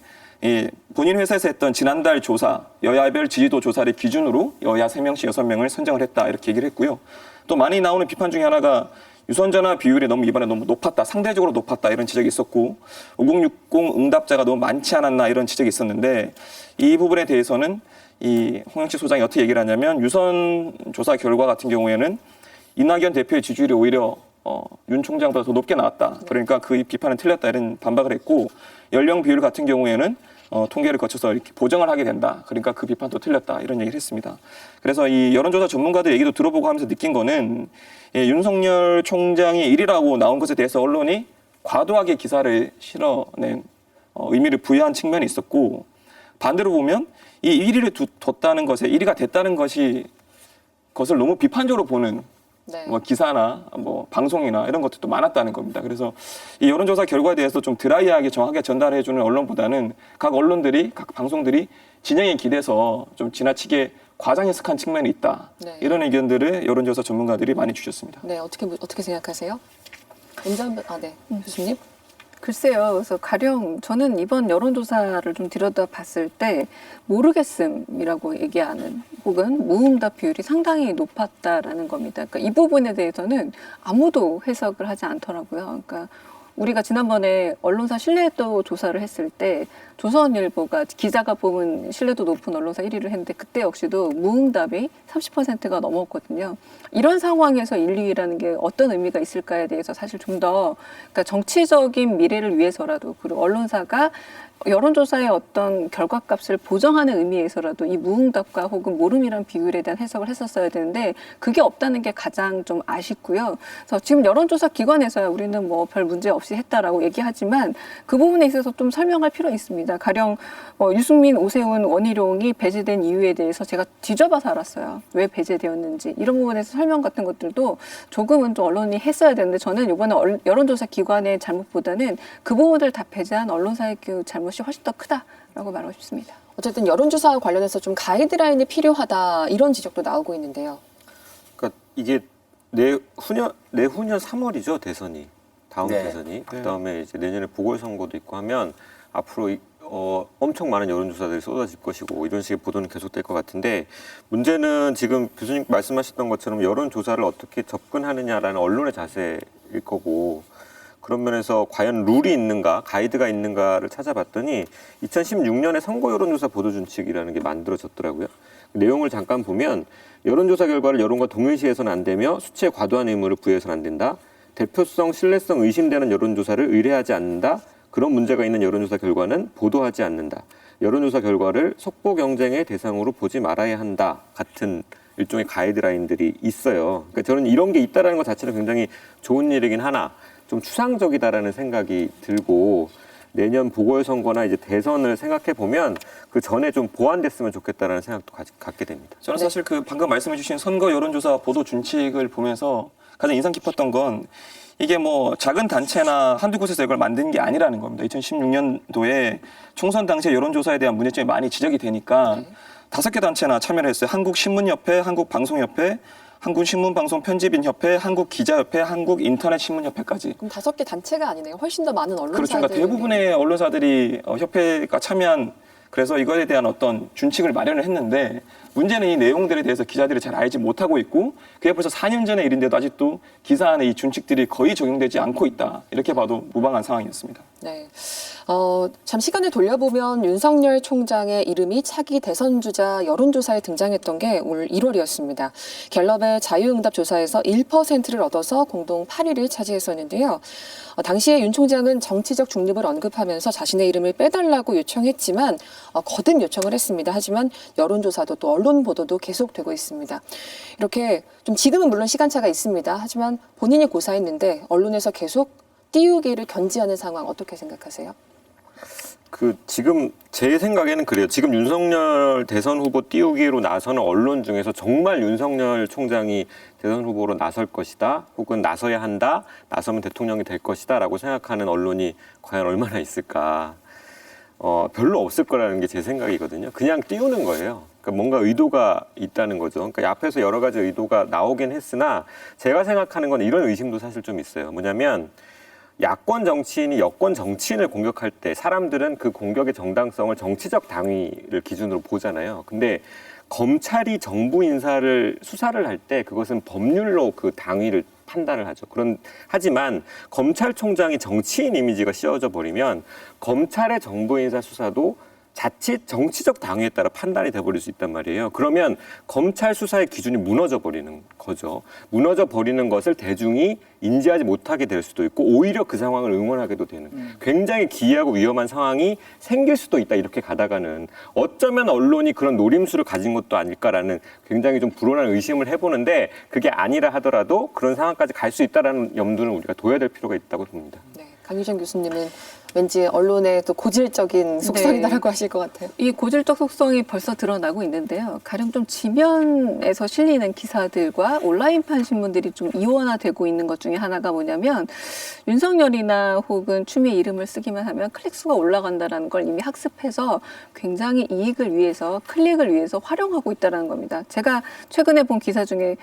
본인 회사에서 했던 지난달 조사, 여야별 지지도 조사를 기준으로 여야 3명씩 6명을 선정을 했다. 이렇게 얘기를 했고요. 또 많이 나오는 비판 중에 하나가 유선전화 비율이 이번에 너무 높았다. 상대적으로 높았다. 이런 지적이 있었고 5060 응답자가 너무 많지 않았나 이런 지적이 있었는데 이 부분에 대해서는 이 홍영식 소장이 어떻게 얘기를 하냐면 유선 조사 결과 같은 경우에는 이낙연 대표의 지지율이 오히려 윤 총장보다 더 높게 나왔다. 그러니까 그 비판은 틀렸다 이런 반박을 했고 연령 비율 같은 경우에는 통계를 거쳐서 이렇게 보정을 하게 된다. 그러니까 그 비판도 틀렸다. 이런 얘기를 했습니다. 그래서 이 여론조사 전문가들 얘기도 들어보고 하면서 느낀 거는 윤석열 총장이 1위라고 나온 것에 대해서 언론이 과도하게 기사를 실어낸 의미를 부여한 측면이 있었고 반대로 보면 이 1위를 뒀다는 것에 1위가 됐다는 것을 너무 비판적으로 보는 네. 기사나 방송이나 이런 것들도 많았다는 겁니다. 그래서 이 여론조사 결과에 대해서 좀 드라이하게 정확하게 전달해주는 언론보다는 각 언론들이, 각 방송들이 진영에 기대서 좀 지나치게 과장 해석한 측면이 있다. 네. 이런 의견들을 여론조사 전문가들이 많이 주셨습니다. 네, 어떻게 생각하세요? 네, 교수님. 글쎄요. 그래서 가령 저는 이번 여론조사를 좀 들여다봤을 때 모르겠음이라고 얘기하는 혹은 무응답 비율이 상당히 높았다라는 겁니다. 그러니까 이 부분에 대해서는 아무도 해석을 하지 않더라고요. 그러니까 우리가 지난번에 언론사 신뢰도 조사를 했을 때 조선일보가 기자가 뽑은 신뢰도 높은 언론사 1위를 했는데 그때 역시도 무응답이 30%가 넘었거든요. 이런 상황에서 1, 2위라는 게 어떤 의미가 있을까에 대해서 사실 좀 더 그러니까 정치적인 미래를 위해서라도 그리고 언론사가 여론조사의 어떤 결과값을 보정하는 의미에서라도 이 무응답과 혹은 모름이란 비율에 대한 해석을 했었어야 되는데 그게 없다는 게 가장 좀 아쉽고요. 그래서 지금 여론조사 기관에서야 우리는 뭐 별 문제 없이 했다라고 얘기하지만 그 부분에 있어서 좀 설명할 필요 있습니다. 가령 유승민, 오세훈, 원희룡이 배제된 이유에 대해서 제가 뒤져봐서 알았어요. 왜 배제되었는지 이런 부분에서 설명 같은 것들도 조금은 좀 언론이 했어야 되는데 저는 이번에 여론조사 기관의 잘못보다는 그 부분을 다 배제한 언론사의 그 잘못이 훨씬 더 크다라고 말하고 싶습니다. 어쨌든 여론조사와 관련해서 좀 가이드라인이 필요하다 이런 지적도 나오고 있는데요. 그러니까 이게 내후년 3월이죠 대선이 다음 네. 대선이 그다음에 이제 내년에 보궐선거도 있고 하면 앞으로 엄청 많은 여론조사들이 쏟아질 것이고 이런 식의 보도는 계속될 것 같은데 문제는 지금 교수님 말씀하셨던 것처럼 여론조사를 어떻게 접근하느냐라는 언론의 자세일 거고 그런 면에서 과연 룰이 있는가 가이드가 있는가를 찾아봤더니 2016년에 선거 여론조사 보도준칙이라는 게 만들어졌더라고요. 내용을 잠깐 보면 여론조사 결과를 여론과 동일시해서는 안 되며 수치에 과도한 의무를 부여해서는 안 된다. 대표성, 신뢰성 의심되는 여론조사를 의뢰하지 않는다. 그런 문제가 있는 여론조사 결과는 보도하지 않는다. 여론조사 결과를 속보 경쟁의 대상으로 보지 말아야 한다. 같은 일종의 가이드라인들이 있어요. 그러니까 저는 이런 게 있다는 것 자체는 굉장히 좋은 일이긴 하나 좀 추상적이다라는 생각이 들고 내년 보궐선거나 이제 대선을 생각해 보면 그 전에 좀 보완됐으면 좋겠다라는 생각도 갖게 됩니다. 저는 사실 그 방금 말씀해주신 선거 여론조사 보도 준칙을 보면서 가장 인상 깊었던 건 이게 뭐 작은 단체나 한두 곳에서 이걸 만든 게 아니라는 겁니다. 2016년도에 총선 당시에 여론조사에 대한 문제점이 많이 지적이 되니까 5개 단체나 참여를 했어요. 한국신문협회, 한국방송협회, 한국신문방송편집인협회, 한국기자협회, 한국인터넷신문협회까지. 그럼 5개 단체가 아니네요. 훨씬 더 많은 그렇죠. 언론사들. 그러니까 대부분의 언론사들이 협회가 참여한 그래서 이거에 대한 어떤 준칙을 마련을 했는데 문제는 이 내용들에 대해서 기자들이 잘 알지 못하고 있고 그게 벌써 4년 전의 일인데도 아직도 기사 안에 이 준칙들이 거의 적용되지 않고 있다. 이렇게 봐도 무방한 상황이었습니다. 네. 참 시간을 돌려보면 윤석열 총장의 이름이 차기 대선 주자 여론조사에 등장했던 게 올 1월이었습니다. 갤럽의 자유응답 조사에서 1%를 얻어서 공동 8위를 차지했었는데요. 당시에 윤 총장은 정치적 중립을 언급하면서 자신의 이름을 빼달라고 요청했지만 거듭 요청을 했습니다. 하지만 여론조사도 또 언론 보도도 계속되고 있습니다. 이렇게 좀 지금은 물론 시간차가 있습니다. 하지만 본인이 고사했는데 언론에서 계속 띄우기를 견지하는 상황 어떻게 생각하세요? 지금 제 생각에는 그래요. 지금 윤석열 대선 후보 띄우기로 나서는 언론 중에서 정말 윤석열 총장이 대선 후보로 나설 것이다, 혹은 나서야 한다, 나서면 대통령이 될 것이다라고 생각하는 언론이 과연 얼마나 있을까? 별로 없을 거라는 게 제 생각이거든요. 그냥 띄우는 거예요. 그러니까 뭔가 의도가 있다는 거죠. 그러니까 앞에서 여러 가지 의도가 나오긴 했으나 제가 생각하는 건 이런 의심도 사실 좀 있어요. 뭐냐면 야권 정치인이 여권 정치인을 공격할 때 사람들은 그 공격의 정당성을 정치적 당위를 기준으로 보잖아요. 근데 검찰이 정부 인사를 수사를 할 때 그것은 법률로 그 당위를 판단을 하죠. 하지만 검찰총장이 정치인 이미지가 씌워져 버리면 검찰의 정부 인사 수사도 자칫 정치적 당위에 따라 판단이 돼버릴 수 있단 말이에요. 그러면 검찰 수사의 기준이 무너져 버리는 거죠. 무너져 버리는 것을 대중이 인지하지 못하게 될 수도 있고 오히려 그 상황을 응원하게도 되는 굉장히 기이하고 위험한 상황이 생길 수도 있다. 이렇게 가다가는 어쩌면 언론이 그런 노림수를 가진 것도 아닐까라는 굉장히 좀 불온한 의심을 해보는데 그게 아니라 하더라도 그런 상황까지 갈 수 있다라는 염두는 우리가 둬야 될 필요가 있다고 봅니다. 네, 강유정 교수님은 왠지 언론의 또 고질적인 속성이다라고 하실 것 같아요. 이 고질적 속성이 벌써 드러나고 있는데요. 가령 좀 지면에서 실리는 기사들과 온라인판 신문들이 좀 이원화되고 있는 것 중에 하나가 뭐냐면 윤석열이나 혹은 추미애 이름을 쓰기만 하면 클릭수가 올라간다는 걸 이미 학습해서 굉장히 이익을 위해서 클릭을 위해서 활용하고 있다는 겁니다. 제가 최근에 본 기사 중에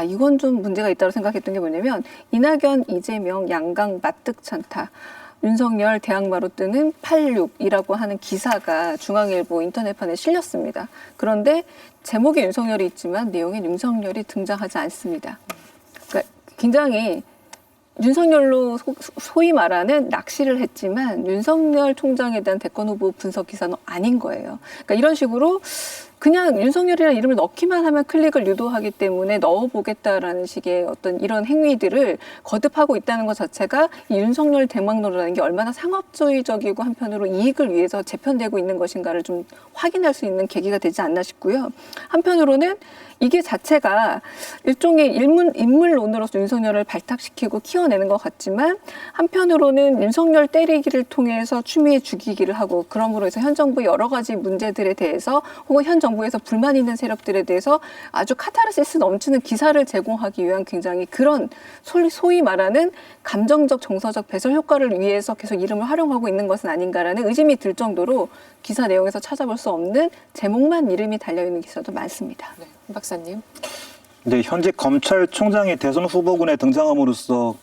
이건 좀 문제가 있다고 생각했던 게 뭐냐면 이낙연, 이재명, 양강 맞득찮다. 윤석열 대항마로 뜨는 86이라고 하는 기사가 중앙일보 인터넷판에 실렸습니다. 그런데 제목에 윤석열이 있지만 내용엔 윤석열이 등장하지 않습니다. 그러니까 굉장히 윤석열로 소위 말하는 낚시를 했지만 윤석열 총장에 대한 대권 후보 분석 기사는 아닌 거예요. 그러니까 이런 식으로 그냥 윤석열이라는 이름을 넣기만 하면 클릭을 유도하기 때문에 넣어보겠다라는 식의 어떤 이런 행위들을 거듭하고 있다는 것 자체가 이 윤석열 대망론이라는 게 얼마나 상업주의적이고 한편으로 이익을 위해서 재편되고 있는 것인가를 좀 확인할 수 있는 계기가 되지 않나 싶고요. 한편으로는 이게 자체가 일종의 인물론으로서 윤석열을 발탁시키고 키워내는 것 같지만 한편으로는 윤석열 때리기를 통해서 추미애 죽이기를 하고 그러므로 해서 현 정부의 여러 가지 문제들에 대해서 혹은 현 정부에서 불만 있는 세력들에 대해서 아주 카타르시스 넘치는 기사를 제공하기 위한 굉장히 그런 소위 말하는 감정적 정서적 배설 효과를 위해서 계속 이름을 활용하고 있는 것은 아닌가라는 의심이 들 정도로 기사 내용에서 찾아볼 수 없는 제목만 이름이 달려있는 기사도 많습니다. 네, 임 박사님. 네, 현재 검찰총장이 대선 후보군에 등장함으로써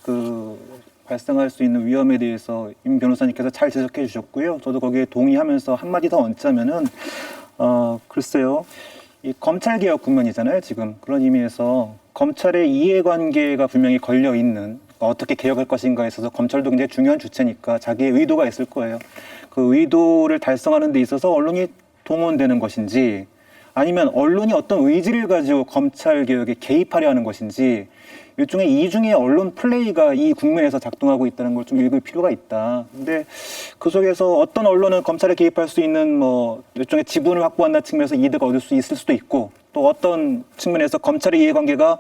발생할 수 있는 위험에 대해서 임 변호사님께서 잘 지적해 주셨고요. 저도 거기에 동의하면서 한마디 더 얹자면은 글쎄요. 이 검찰개혁 국면이잖아요, 지금. 그런 의미에서 검찰의 이해관계가 분명히 걸려 있는 어떻게 개혁할 것인가에 있어서 검찰도 굉장히 중요한 주체니까 자기의 의도가 있을 거예요. 그 의도를 달성하는 데 있어서 언론이 동원되는 것인지 아니면 언론이 어떤 의지를 가지고 검찰 개혁에 개입하려 하는 것인지 일종의 이중의 언론 플레이가 이 국면에서 작동하고 있다는 걸 좀 읽을 필요가 있다. 근데 그 속에서 어떤 언론은 검찰에 개입할 수 있는 일종의 지분을 확보한다는 측면에서 이득을 얻을 수 있을 수도 있고 또 어떤 측면에서 검찰의 이해관계가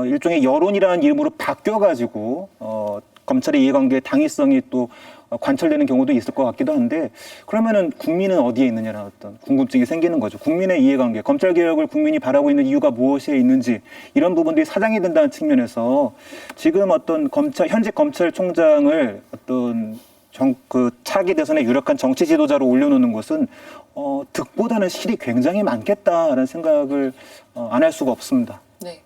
일종의 여론이라는 이름으로 바뀌어가지고 검찰의 이해관계의 당위성이 또 관철되는 경우도 있을 것 같기도 한데 그러면은 국민은 어디에 있느냐라는 어떤 궁금증이 생기는 거죠. 국민의 이해관계, 검찰개혁을 국민이 바라고 있는 이유가 무엇에 있는지 이런 부분들이 사장이 된다는 측면에서 지금 어떤 현재 검찰총장을 어떤 차기 대선의 유력한 정치 지도자로 올려놓는 것은 득보다는 실이 굉장히 많겠다라는 생각을 안 할 수가 없습니다. 네.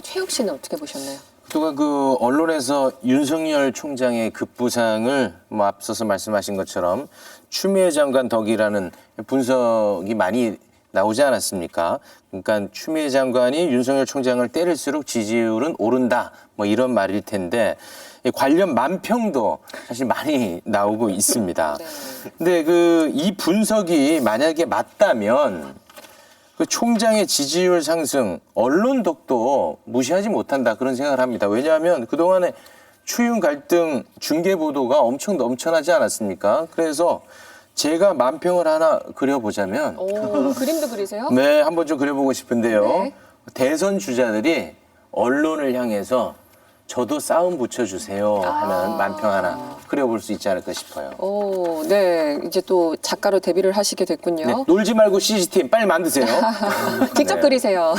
최욱 씨는 어떻게 보셨나요? 그동안 언론에서 윤석열 총장의 급부상을 앞서서 말씀하신 것처럼 추미애 장관 덕이라는 분석이 많이 나오지 않았습니까? 그러니까 추미애 장관이 윤석열 총장을 때릴수록 지지율은 오른다. 이런 말일 텐데 관련 만평도 사실 많이 나오고 있습니다. 근데 이 분석이 만약에 맞다면 그 총장의 지지율 상승, 언론 덕도 무시하지 못한다 그런 생각을 합니다. 왜냐하면 그동안에 추윤 갈등 중계 보도가 엄청 넘쳐나지 않았습니까? 그래서 제가 만평을 하나 그려보자면 그림도 그리세요? 네, 한번 좀 그려보고 싶은데요. 네. 대선 주자들이 언론을 향해서 저도 싸움 붙여주세요 하는 만평 하나 그려볼 수 있지 않을까 싶어요. 오, 네. 이제 또 작가로 데뷔를 하시게 됐군요. 네, 놀지 말고 CGTN 빨리 만드세요. 직접 네. 그리세요.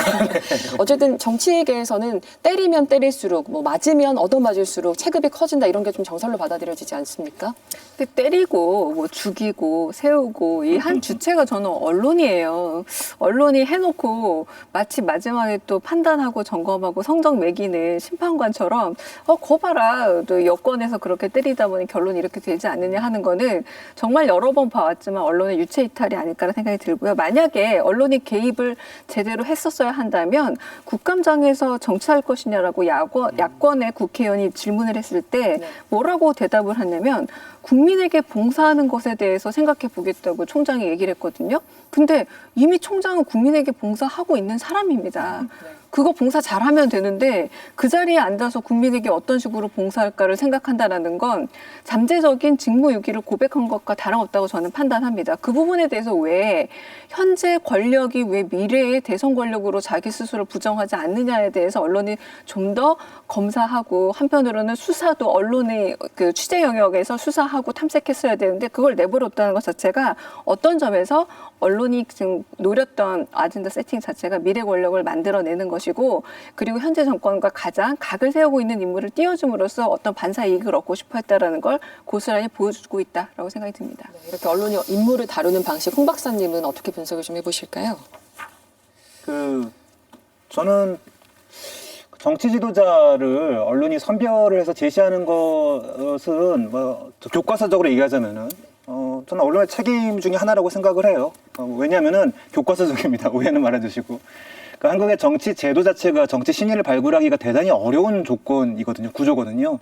어쨌든 정치계에서는 때리면 때릴수록 맞으면 얻어맞을수록 체급이 커진다 이런 게 좀 정설로 받아들여지지 않습니까? 근데 때리고 죽이고 세우고 이 한 주체가 저는 언론이에요. 언론이 해놓고 마치 마지막에 또 판단하고 점검하고 성적 매기는 심판관처럼 거 봐라. 또 여권에서 그렇게 때리다 보니 결론이 이렇게 되지 않느냐 하는 거는 정말 여러 번 봐왔지만 언론의 유체 이탈이 아닐까라는 생각이 들고요. 만약에 언론이 개입을 제대로 했었어야 한다면 국감장에서 정치할 것이냐라고 야권의 국회의원이 질문을 했을 때 뭐라고 대답을 했냐면 국민에게 봉사하는 것에 대해서 생각해 보겠다고 총장이 얘기를 했거든요. 근데 이미 총장은 국민에게 봉사하고 있는 사람입니다. 그거 봉사 잘하면 되는데 그 자리에 앉아서 국민에게 어떤 식으로 봉사할까를 생각한다는 건 잠재적인 직무유기를 고백한 것과 다름없다고 저는 판단합니다. 그 부분에 대해서 왜 현재 권력이 왜 미래의 대선 권력으로 자기 스스로 부정하지 않느냐에 대해서 언론이 좀 더 검사하고 한편으로는 수사도 언론의 그 취재 영역에서 수사하고 탐색했어야 되는데 그걸 내버렸다는 것 자체가 어떤 점에서 언론이 지금 노렸던 아젠다 세팅 자체가 미래 권력을 만들어내는 것이고 그리고 현재 정권과 가장 각을 세우고 있는 인물을 띄워줌으로써 어떤 반사 이익을 얻고 싶어 했다라는 걸 고스란히 보여주고 있다라고 생각이 듭니다. 네, 이렇게 언론이 인물을 다루는 방식 홍 박사님은 어떻게 분석을 좀 해보실까요? 저는 정치 지도자를 언론이 선별을 해서 제시하는 것은 교과서적으로 얘기하자면은 저는 언론의 책임 중에 하나라고 생각을 해요. 왜냐하면은 교과서적입니다. 오해는 말아주시고. 그러니까 한국의 정치 제도 자체가 정치 신의를 발굴하기가 대단히 어려운 조건이거든요. 구조거든요.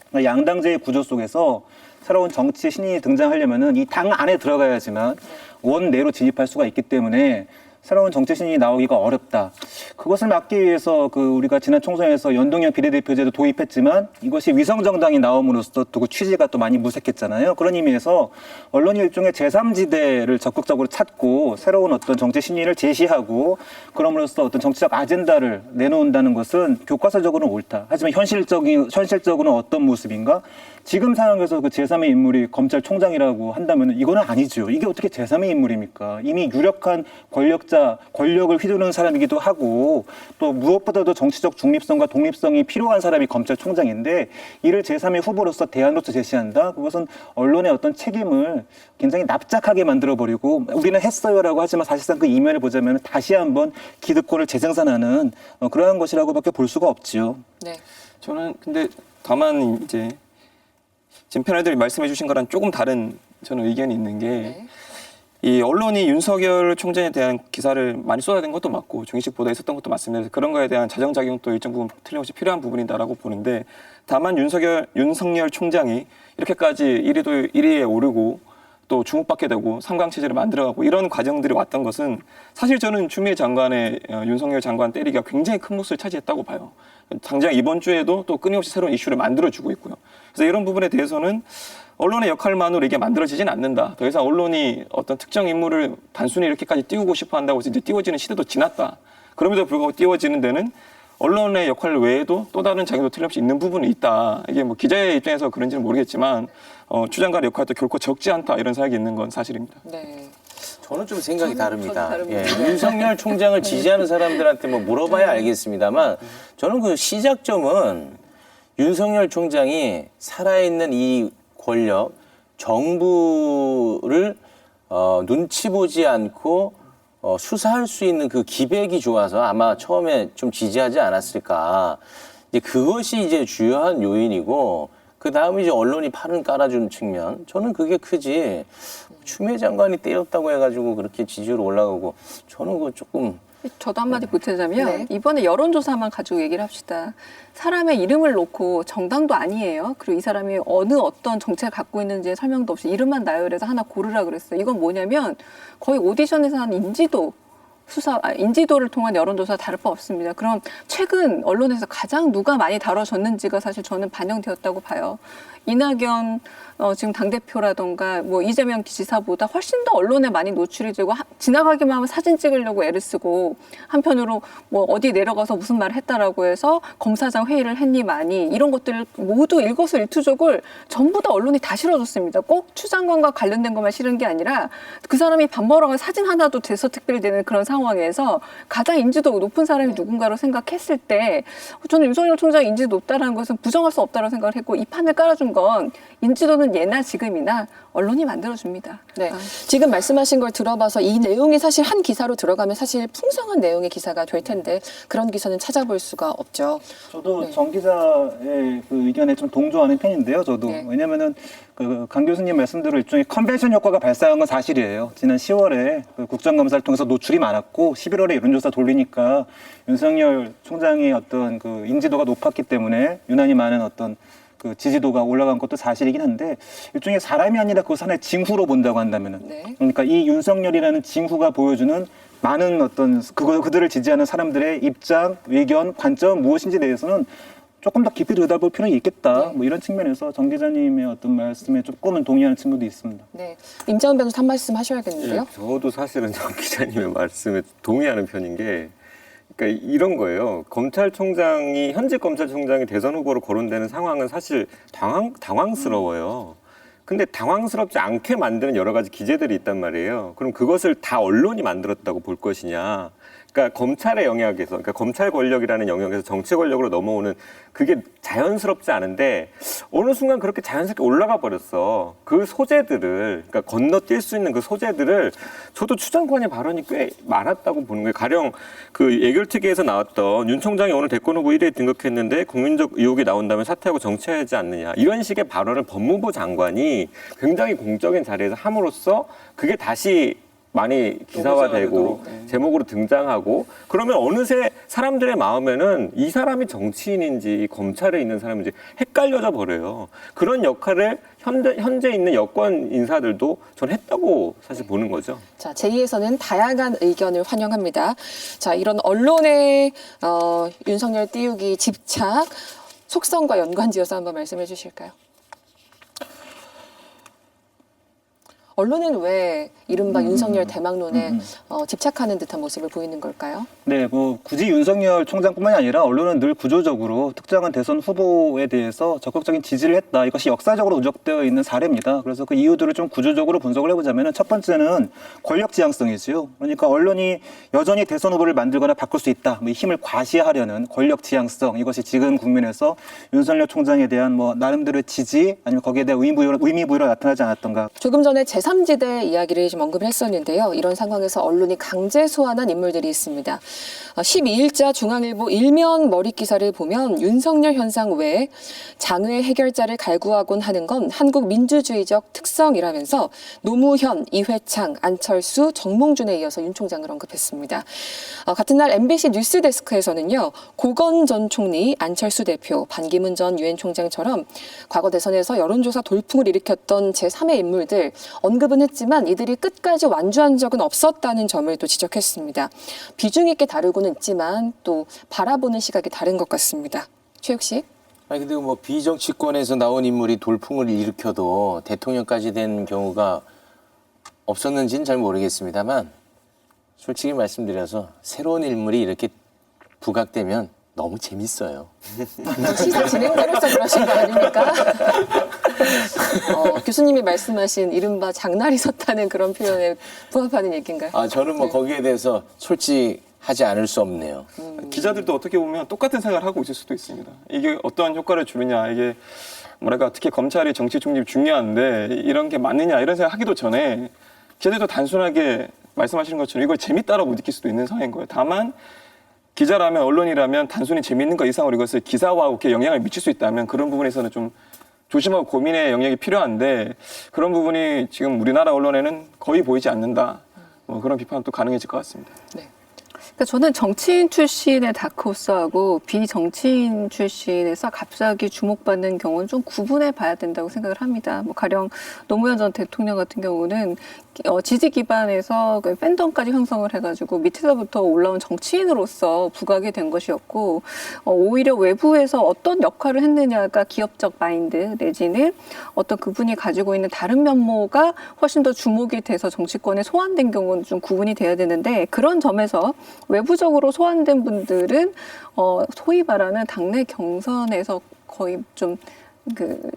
그러니까 양당제의 구조 속에서 새로운 정치 신인이 등장하려면은 이 당 안에 들어가야지만 원내로 진입할 수가 있기 때문에 새로운 정치 신인이 나오기가 어렵다. 그것을 막기 위해서 우리가 지난 총선에서 연동형 비례대표제도 도입했지만 이것이 위성정당이 나옴으로써 또 그 취지가 또 많이 무색했잖아요. 그런 의미에서 언론이 일종의 제3지대를 적극적으로 찾고 새로운 어떤 정치 신인을 제시하고 그럼으로써 어떤 정치적 아젠다를 내놓는다는 것은 교과서적으로는 옳다. 하지만 현실적으로는 어떤 모습인가? 지금 상황에서 그 제3의 인물이 검찰총장이라고 한다면 이거는 아니죠. 이게 어떻게 제3의 인물입니까? 이미 유력한 권력을 휘두르는 사람이기도 하고 또 무엇보다도 정치적 중립성과 독립성이 필요한 사람이 검찰총장인데 이를 제3의 후보로서 대안으로서 제시한다? 그것은 언론의 어떤 책임을 굉장히 납작하게 만들어버리고 우리는 했어요라고 하지만 사실상 그 이면을 보자면 다시 한번 기득권을 재생산하는 그러한 것이라고밖에 볼 수가 없지요. 네. 저는 근데 다만 이제 지금 패널들이 말씀해 주신 거랑 조금 다른 저는 의견이 있는 게 이 언론이 윤석열 총장에 대한 기사를 많이 쏟아낸 것도 맞고 종이식 보도에 있었던 것도 맞습니다. 그래서 그런 거에 대한 자정작용도 일정 부분 틀림없이 필요한 부분이다라고 보는데 다만 윤석열 총장이 이렇게까지 1위에 오르고 또 주목받게 되고 삼강체제를 만들어가고 이런 과정들이 왔던 것은 사실 저는 추미애 장관의 윤석열 장관 때리기가 굉장히 큰 몫을 차지했다고 봐요. 당장 이번 주에도 또 끊임없이 새로운 이슈를 만들어주고 있고요. 그래서 이런 부분에 대해서는 언론의 역할만으로 이게 만들어지진 않는다. 더 이상 언론이 어떤 특정 인물을 단순히 이렇게까지 띄우고 싶어 한다고 해서 이제 띄워지는 시대도 지났다. 그럼에도 불구하고 띄워지는 데는 언론의 역할 외에도 또 다른 작용도 틀림없이 있는 부분이 있다. 이게 뭐 기자의 입장에서 그런지는 모르겠지만 추 장관의 역할도 결코 적지 않다. 이런 생각이 있는 건 사실입니다. 네. 저는 좀 생각이 다릅니다. 다릅니다. 예, 윤석열 총장을 지지하는 사람들한테 뭐 물어봐야 알겠습니다만 저는 그 시작점은 윤석열 총장이 살아있는 이 권력, 정부를 눈치 보지 않고 수사할 수 있는 그 기백이 좋아서 아마 처음에 좀 지지하지 않았을까. 이제 그것이 이제 주요한 요인이고 그 다음에 이제 언론이 팔은 깔아주는 측면. 저는 그게 크지. 추미애 장관이 때렸다고 해가지고 그렇게 지지율 올라가고 저는 그거 조금. 저도 한마디 보태자면 네. 이번에 여론조사만 가지고 얘기를 합시다. 사람의 이름을 놓고 정당도 아니에요. 그리고 이 사람이 어떤 정책을 갖고 있는지 설명도 없이 이름만 나열해서 하나 고르라 그랬어요. 이건 뭐냐면 거의 오디션에서 한 인지도를 통한 여론조사 다를 바 없습니다. 그럼 최근 언론에서 가장 누가 많이 다뤄졌는지가 사실 저는 반영되었다고 봐요. 이낙연 지금 당대표라던가 뭐 이재명 지사보다 훨씬 더 언론에 많이 노출이 되고 지나가기만 하면 사진 찍으려고 애를 쓰고 한편으로 뭐 어디 내려가서 무슨 말을 했다라고 해서 검사장 회의를 했니 많이 이런 것들을 모두 일거수일투족을 전부 다 언론이 다 실어줬습니다. 꼭 추 장관과 관련된 것만 실은 게 아니라 그 사람이 밥 먹으러 간 사진 하나도 대서특별되는 그런 상황에서 가장 인지도 높은 사람이 누군가로 생각했을 때 저는 윤석열 총장 인지도 높다는 것은 부정할 수 없다고 생각을 했고 이 판을 깔아준 건 인지도는 예나 지금이나 언론이 만들어줍니다. 네. 지금 말씀하신 걸 들어봐서 이 내용이 사실 한 기사로 들어가면 사실 풍성한 내용의 기사가 될 텐데 그런 기사는 찾아볼 수가 없죠. 저도 네. 정 기자의 그 의견에 좀 동조하는 편인데요. 저도 네. 왜냐하면은 강 교수님 말씀대로 일종의 컨벤션 효과가 발생한 건 사실이에요. 지난 10월에 국정감사를 통해서 노출이 많았고 11월에 여론조사 돌리니까 윤석열 총장의 어떤 그 인지도가 높았기 때문에 유난히 많은 어떤 그 지지도가 올라간 것도 사실이긴 한데 일종의 사람이 아니라 그것을 하나의 징후로 본다고 한다면은 네. 그러니까 이 윤석열이라는 징후가 보여주는 많은 어떤 그들을 지지하는 사람들의 입장, 의견, 관점 무엇인지 대해서는 조금 더 깊이 들여다볼 필요는 있겠다. 뭐 이런 측면에서 정 기자님의 어떤 말씀에 조금은 동의하는 측면도 있습니다. 네. 임장훈 변호사 한 말씀 하셔야겠는데요. 예, 저도 사실은 정 기자님의 말씀에 동의하는 편인 게 그러니까 이런 거예요. 현직 검찰총장이 대선 후보로 거론되는 상황은 사실 당황스러워요. 근데 당황스럽지 않게 만드는 여러 가지 기제들이 있단 말이에요. 그럼 그것을 다 언론이 만들었다고 볼 것이냐. 그러니까 검찰의 영역에서, 그러니까 검찰 권력이라는 영역에서 정치 권력으로 넘어오는 그게 자연스럽지 않은데 어느 순간 그렇게 자연스럽게 올라가 버렸어. 그 소재들을, 그러니까 건너뛸 수 있는 그 소재들을 저도 추 장관의 발언이 꽤 많았다고 보는 거예요. 가령 그 예결특위에서 나왔던 윤 총장이 오늘 대권 후보 1위에 등극했는데 국민적 의혹이 나온다면 사퇴하고 정치하지 않느냐. 이런 식의 발언을 법무부 장관이 굉장히 공적인 자리에서 함으로써 그게 다시 많이 기사화되고 제목으로 등장하고 그러면 어느새 사람들의 마음에는 이 사람이 정치인인지 검찰에 있는 사람인지 헷갈려져 버려요. 그런 역할을 현재 있는 여권 인사들도 전 했다고 사실 보는 거죠. 자, 제2에서는 다양한 의견을 환영합니다. 자, 이런 언론의 윤석열 띄우기 집착, 속성과 연관지어서 한번 말씀해 주실까요? 언론은 왜 이른바 윤석열 대망론에 집착하는 듯한 모습을 보이는 걸까요? 네, 뭐 굳이 윤석열 총장뿐만이 아니라 언론은 늘 구조적으로 특정한 대선 후보에 대해서 적극적인 지지를 했다. 이것이 역사적으로 누적되어 있는 사례입니다. 그래서 그 이유들을 좀 구조적으로 분석을 해보자면 첫 번째는 권력 지향성이지요. 그러니까 언론이 여전히 대선 후보를 만들거나 바꿀 수 있다. 뭐 이 힘을 과시하려는 권력 지향성, 이것이 지금 국면에서 윤석열 총장에 대한 뭐 나름대로의 지지 아니면 거기에 대한 의미 부여로 나타나지 않았던가. 조금 전에 제3지대 이야기를 좀 언급을 했었는데요. 이런 상황에서 언론이 강제 소환한 인물들이 있습니다. 12일자 중앙일보 일면 머릿 기사를 보면 윤석열 현상 외에 장외 해결자를 갈구하곤 하는 건 한국 민주주의적 특성이라면서 노무현, 이회창, 안철수, 정몽준에 이어서 윤 총장을 언급했습니다. 같은 날 MBC 뉴스데스크에서는요. 고건 전 총리, 안철수 대표, 반기문 전 유엔 총장처럼 과거 대선에서 여론조사 돌풍을 일으켰던 제3의 인물들 언급은 했지만 이들이 끝까지 완주한 적은 없었다는 점을 또 지적했습니다. 비중 있게 다루고는 있지만 또 바라보는 시각이 다른 것 같습니다. 최욱 씨. 아니 근데 뭐 비정치권에서 나온 인물이 돌풍을 일으켜도 대통령까지 된 경우가 없었는지는 잘 모르겠습니다만 솔직히 말씀드려서 새로운 인물이 이렇게 부각되면 너무 재밌어요. 시사 진행자로서 그러신 거 아닙니까? 교수님이 말씀하신 이른바 장날이 섰다는 그런 표현에 부합하는 얘기인가요? 저는 뭐 거기에 대해서 솔직하지 않을 수 없네요. 기자들도 어떻게 보면 똑같은 생각을 하고 있을 수도 있습니다. 이게 어떤 효과를 주느냐, 이게 뭐랄까 특히 검찰이 정치 중립 중요한데 이런 게 맞느냐 이런 생각 하기도 전에 기자들도 단순하게 말씀하시는 것처럼 이걸 재밌다라고 느낄 수도 있는 상황인 거예요. 다만 기자라면 언론이라면 단순히 재밌는 것 이상으로 이것을 기사화하고 이렇게 영향을 미칠 수 있다면 그런 부분에서는 좀 조심하고 고민의 영역이 필요한데 그런 부분이 지금 우리나라 언론에는 거의 보이지 않는다. 뭐 그런 비판도 가능해질 것 같습니다. 네. 그러니까 저는 정치인 출신의 다크호스하고 비정치인 출신에서 갑자기 주목받는 경우는 좀 구분해 봐야 된다고 생각을 합니다. 뭐 가령 노무현 전 대통령 같은 경우는 지지 기반에서 팬덤까지 형성을 해가지고 밑에서부터 올라온 정치인으로서 부각이 된 것이었고 오히려 외부에서 어떤 역할을 했느냐가 기업적 마인드 내지는 어떤 그분이 가지고 있는 다른 면모가 훨씬 더 주목이 돼서 정치권에 소환된 경우는 좀 구분이 돼야 되는데 그런 점에서 외부적으로 소환된 분들은 소위 말하는 당내 경선에서 거의 좀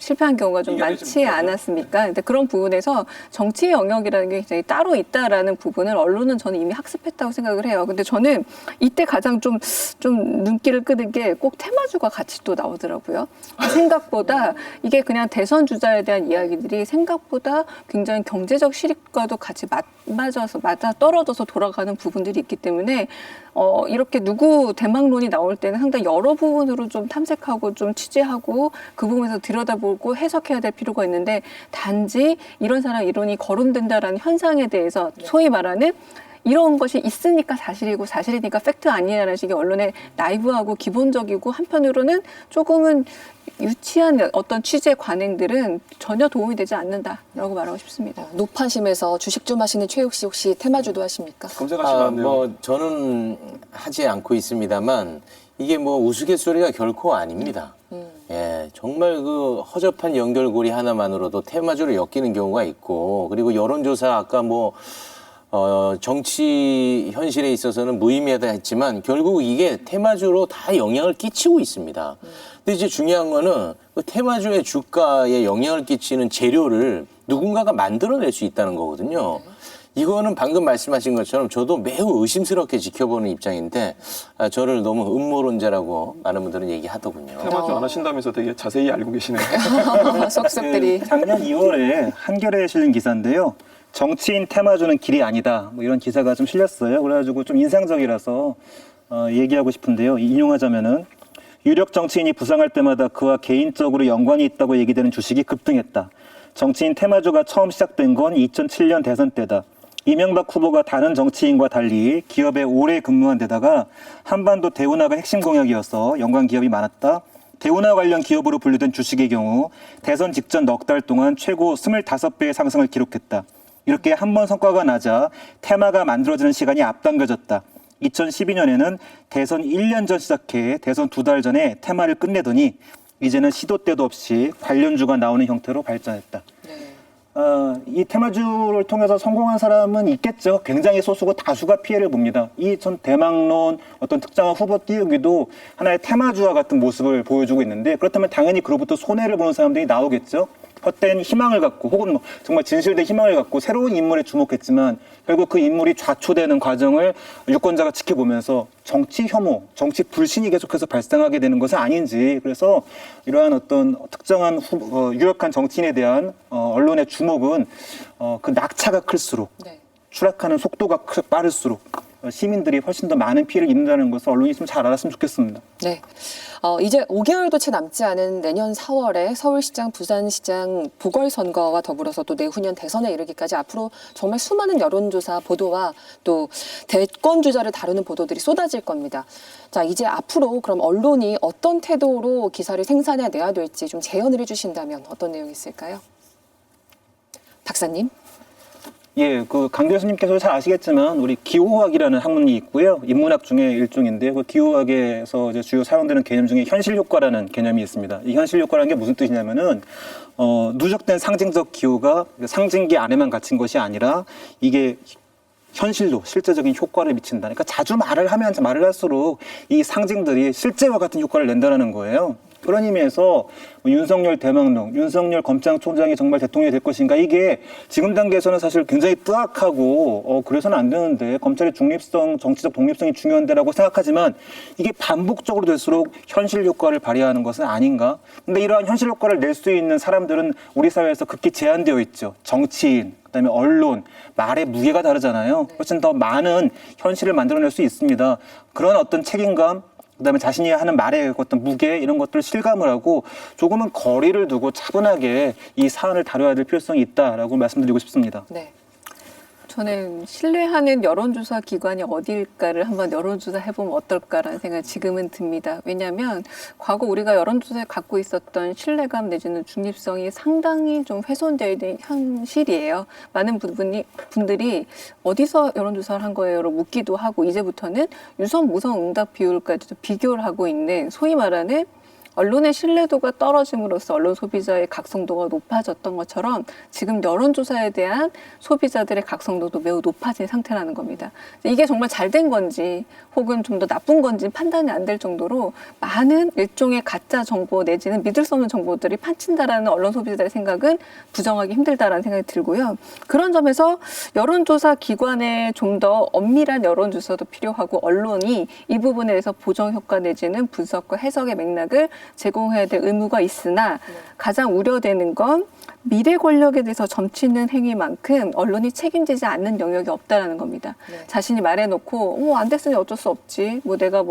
실패한 경우가 좀 많지 않았습니까? 근데 그런 부분에서 정치 영역이라는 게 굉장히 따로 있다라는 부분을 언론은 저는 이미 학습했다고 생각을 해요. 근데 저는 이때 가장 좀 눈길을 끄는 게 꼭 테마주가 같이 또 나오더라고요. 생각보다 이게 그냥 대선 주자에 대한 이야기들이 생각보다 굉장히 경제적 실익과도 같이 맞아 떨어져서 돌아가는 부분들이 있기 때문에 이렇게 누구 대망론이 나올 때는 상당히 여러 부분으로 좀 탐색하고 좀 취재하고 그 부분에서 들여다보고 해석해야 될 필요가 있는데 단지 이런 사람 이론이 거론된다라는 현상에 대해서 소위 말하는 이런 것이 있으니까 사실이고 사실이니까 팩트 아니냐라는 식의 언론의 나이브하고 기본적이고 한편으로는 조금은 유치한 어떤 취재 관행들은 전혀 도움이 되지 않는다라고 말하고 싶습니다. 노파심에서 주식 좀 하시는 최욱 씨 혹시 테마주도 하십니까? 검색하시나요? 뭐 저는 하지 않고 있습니다만 이게 뭐 우스갯소리가 결코 아닙니다. 예, 정말 그 허접한 연결고리 하나만으로도 테마주를 엮이는 경우가 있고 그리고 여론조사 아까 뭐 정치 현실에 있어서는 무의미하다 했지만 결국 이게 테마주로 다 영향을 끼치고 있습니다. 근데 이제 중요한 거는 그 테마주의 주가에 영향을 끼치는 재료를 누군가가 만들어낼 수 있다는 거거든요. 이거는 방금 말씀하신 것처럼 저도 매우 의심스럽게 지켜보는 입장인데 저를 너무 음모론자라고 많은 분들은 얘기하더군요. 테마주 안 하신다면서 되게 자세히 알고 계시네요. 속속들이. 작년 2월에 한겨레에 실린 기사인데요. 정치인 테마주는 길이 아니다. 뭐 이런 기사가 좀 실렸어요. 그래가지고 좀 인상적이라서 얘기하고 싶은데요. 인용하자면은 유력 정치인이 부상할 때마다 그와 개인적으로 연관이 있다고 얘기되는 주식이 급등했다. 정치인 테마주가 처음 시작된 건 2007년 대선 때다. 이명박 후보가 다른 정치인과 달리 기업에 오래 근무한 데다가 한반도 대운하가 핵심 공약이어서 연관 기업이 많았다. 대운하 관련 기업으로 분류된 주식의 경우 대선 직전 넉 달 동안 최고 25배의 상승을 기록했다. 이렇게 한 번 성과가 나자 테마가 만들어지는 시간이 앞당겨졌다. 2012년에는 대선 1년 전 시작해 대선 2달 전에 테마를 끝내더니 이제는 시도 때도 없이 관련주가 나오는 형태로 발전했다. 이 테마주를 통해서 성공한 사람은 있겠죠. 굉장히 소수고 다수가 피해를 봅니다. 이 전 대망론 어떤 특정한 후보 띄우기도 하나의 테마주와 같은 모습을 보여주고 있는데 그렇다면 당연히 그로부터 손해를 보는 사람들이 나오겠죠. 헛된 희망을 갖고 혹은 뭐 정말 진실된 희망을 갖고 새로운 인물에 주목했지만 결국 그 인물이 좌초되는 과정을 유권자가 지켜보면서 정치 혐오, 정치 불신이 계속해서 발생하게 되는 것은 아닌지 그래서 이러한 어떤 특정한 유력한 정치인에 대한 언론의 주목은 그 낙차가 클수록 네. 추락하는 속도가 빠를수록 시민들이 훨씬 더 많은 피해를 입는다는 것을 언론이 좀 잘 알았으면 좋겠습니다. 네. 이제 5개월도 채 남지 않은 내년 4월에 서울시장, 부산시장 보궐선거와 더불어서 또 내후년 대선에 이르기까지 앞으로 정말 수많은 여론조사 보도와 또 대권 주자를 다루는 보도들이 쏟아질 겁니다. 자, 이제 앞으로 그럼 언론이 어떤 태도로 기사를 생산해내야 될지 좀 제언을 해주신다면 어떤 내용이 있을까요? 박사님. 예, 강 교수님께서 잘 아시겠지만 우리 기호학이라는 학문이 있고요. 인문학 중에 일종인데요. 그 기호학에서 이제 주요 사용되는 개념 중에 현실 효과라는 개념이 있습니다. 이 현실 효과라는 게 무슨 뜻이냐면은 누적된 상징적 기호가 상징기 안에만 갇힌 것이 아니라 이게 현실로 실제적인 효과를 미친다. 그러니까 자주 말을 하면 말을 할수록 이 상징들이 실제와 같은 효과를 낸다는 거예요. 그런 의미에서 윤석열 대망론, 윤석열 검찰총장이 정말 대통령이 될 것인가 이게 지금 단계에서는 사실 굉장히 뜨악하고 그래서는 안 되는데 검찰의 중립성, 정치적 독립성이 중요한데라고 생각하지만 이게 반복적으로 될수록 현실 효과를 발휘하는 것은 아닌가? 근데 이러한 현실 효과를 낼 수 있는 사람들은 우리 사회에서 극히 제한되어 있죠. 정치인, 그다음에 언론, 말의 무게가 다르잖아요. 훨씬 더 많은 현실을 만들어낼 수 있습니다. 그런 어떤 책임감, 그다음에 자신이 하는 말의 어떤 무게 이런 것들을 실감을 하고 조금은 거리를 두고 차분하게 이 사안을 다뤄야 될 필요성이 있다라고 말씀드리고 싶습니다. 네. 저는 신뢰하는 여론조사 기관이 어디일까를 한번 여론조사 해보면 어떨까라는 생각이 지금은 듭니다. 왜냐하면 과거 우리가 여론조사에 갖고 있었던 신뢰감 내지는 중립성이 상당히 좀 훼손되어 있는 현실이에요. 많은 분들이 어디서 여론조사를 한 거예요로 묻기도 하고 이제부터는 유선, 무선 응답 비율까지도 비교를 하고 있는 소위 말하는 언론의 신뢰도가 떨어짐으로써 언론 소비자의 각성도가 높아졌던 것처럼 지금 여론조사에 대한 소비자들의 각성도도 매우 높아진 상태라는 겁니다. 이게 정말 잘 된 건지 혹은 좀 더 나쁜 건지 판단이 안 될 정도로 많은 일종의 가짜 정보 내지는 믿을 수 없는 정보들이 판친다라는 언론 소비자들의 생각은 부정하기 힘들다라는 생각이 들고요. 그런 점에서 여론조사 기관에 좀 더 엄밀한 여론조사도 필요하고 언론이 이 부분에 대해서 보정 효과 내지는 분석과 해석의 맥락을 제공해야 될 의무가 있으나 가장 우려되는 건 미래 권력에 대해서 점치는 행위만큼 언론이 책임지지 않는 영역이 없다라는 겁니다. 네. 자신이 말해놓고 안 됐으니 어쩔 수 없지. 내가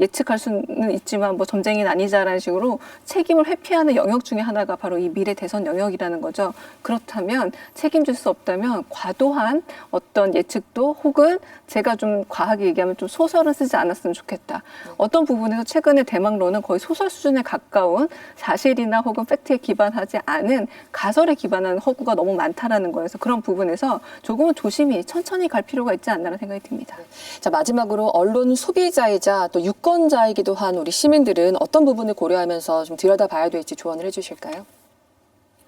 예측할 수는 있지만 점쟁이는 아니자라는 식으로 책임을 회피하는 영역 중에 하나가 바로 이 미래 대선 영역이라는 거죠. 그렇다면 책임질 수 없다면 과도한 어떤 예측도 혹은 제가 좀 과하게 얘기하면 좀 소설은 쓰지 않았으면 좋겠다. 어떤 부분에서 최근에 대망론은 거의 소설 수준에 가까운 사실이나 혹은 팩트에 기반하지 않은 가설에 기반한 허구가 너무 많다라는 거여서 그런 부분에서 조금은 조심히 천천히 갈 필요가 있지 않나라는 생각이 듭니다. 자, 마지막으로 언론 소비자이자 또 유권자이기도 한 우리 시민들은 어떤 부분을 고려하면서 좀 들여다봐야 될지 조언을 해주실까요?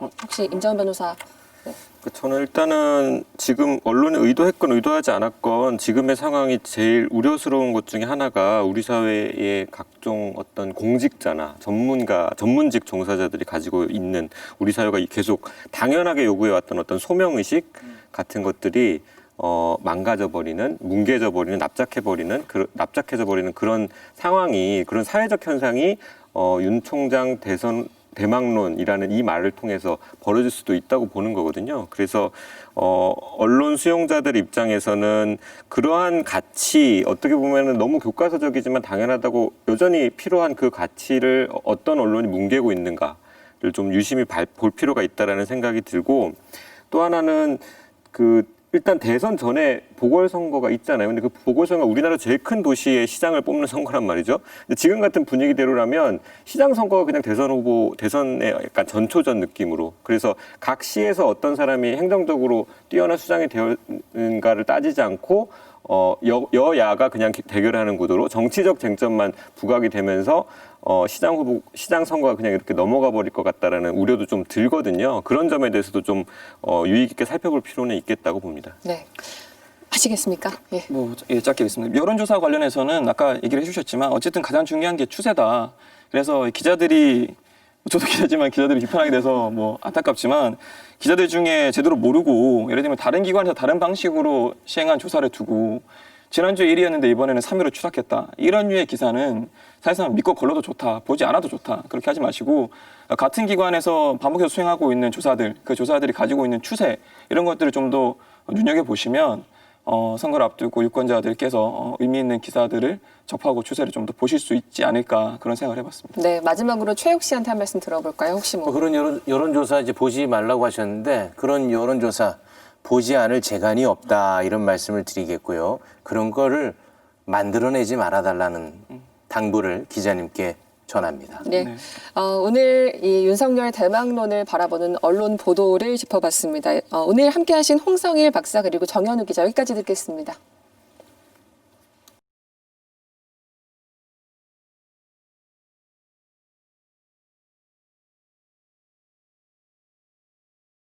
혹시 임자원 변호사. 네. 저는 일단은 지금 언론이 의도했건 의도하지 않았건 지금의 상황이 제일 우려스러운 것 중에 하나가 우리 사회의 각종 어떤 공직자나 전문직 종사자들이 가지고 있는 우리 사회가 계속 당연하게 요구해왔던 어떤 소명의식 같은 것들이 망가져버리는, 뭉개져버리는, 납작해져버리는 그런 상황이, 그런 사회적 현상이 윤 총장 대망론이라는 이 말을 통해서 벌어질 수도 있다고 보는 거거든요. 그래서 언론 수용자들 입장에서는 그러한 가치, 어떻게 보면은 너무 교과서적이지만 당연하다고 여전히 필요한 그 가치를 어떤 언론이 뭉개고 있는가를 좀 유심히 볼 필요가 있다라는 생각이 들고, 또 하나는 일단 대선 전에 보궐선거가 있잖아요. 근데 그 보궐선거가 우리나라 제일 큰 도시의 시장을 뽑는 선거란 말이죠. 근데 지금 같은 분위기대로라면 시장 선거가 그냥 대선 후보, 대선의 약간 전초전 느낌으로. 그래서 각 시에서 어떤 사람이 행정적으로 뛰어난 수장이 되었는가를 따지지 않고 여야가 그냥 대결하는 구도로 정치적 쟁점만 부각이 되면서 시장 선거가 그냥 이렇게 넘어가 버릴 것 같다라는 우려도 좀 들거든요. 그런 점에 대해서도 좀 유의 깊게 살펴볼 필요는 있겠다고 봅니다. 네. 하시겠습니까? 예. 짧게 하겠습니다. 여론조사 관련해서는 아까 얘기를 해주셨지만 어쨌든 가장 중요한 게 추세다. 그래서 기자들이 저도 기자지만 기자들이 비판하게 돼서 뭐 안타깝지만 기자들 중에 제대로 모르고 예를 들면 다른 기관에서 다른 방식으로 시행한 조사를 두고 지난주에 1위였는데 이번에는 3위로 추락했다. 이런 류의 기사는 사실상 믿고 걸러도 좋다. 보지 않아도 좋다. 그렇게 하지 마시고 같은 기관에서 반복해서 수행하고 있는 조사들, 그 조사들이 가지고 있는 추세 이런 것들을 좀 더 눈여겨보시면 선거를 앞두고 유권자들께서 의미 있는 기사들을 접하고 추세를 좀 더 보실 수 있지 않을까 그런 생각을 해봤습니다. 네, 마지막으로 최욱 씨한테 한 말씀 들어볼까요? 혹시 뭐. 그런 여론조사 이제 보지 말라고 하셨는데 그런 여론조사 보지 않을 재간이 없다 이런 말씀을 드리겠고요. 그런 거를 만들어내지 말아달라는 당부를 기자님께 전합니다. 네. 오늘 이 윤석열 대망론을 바라보는 언론 보도를 짚어봤습니다. 오늘 함께하신 홍성일 박사 그리고 정현우 기자 여기까지 듣겠습니다.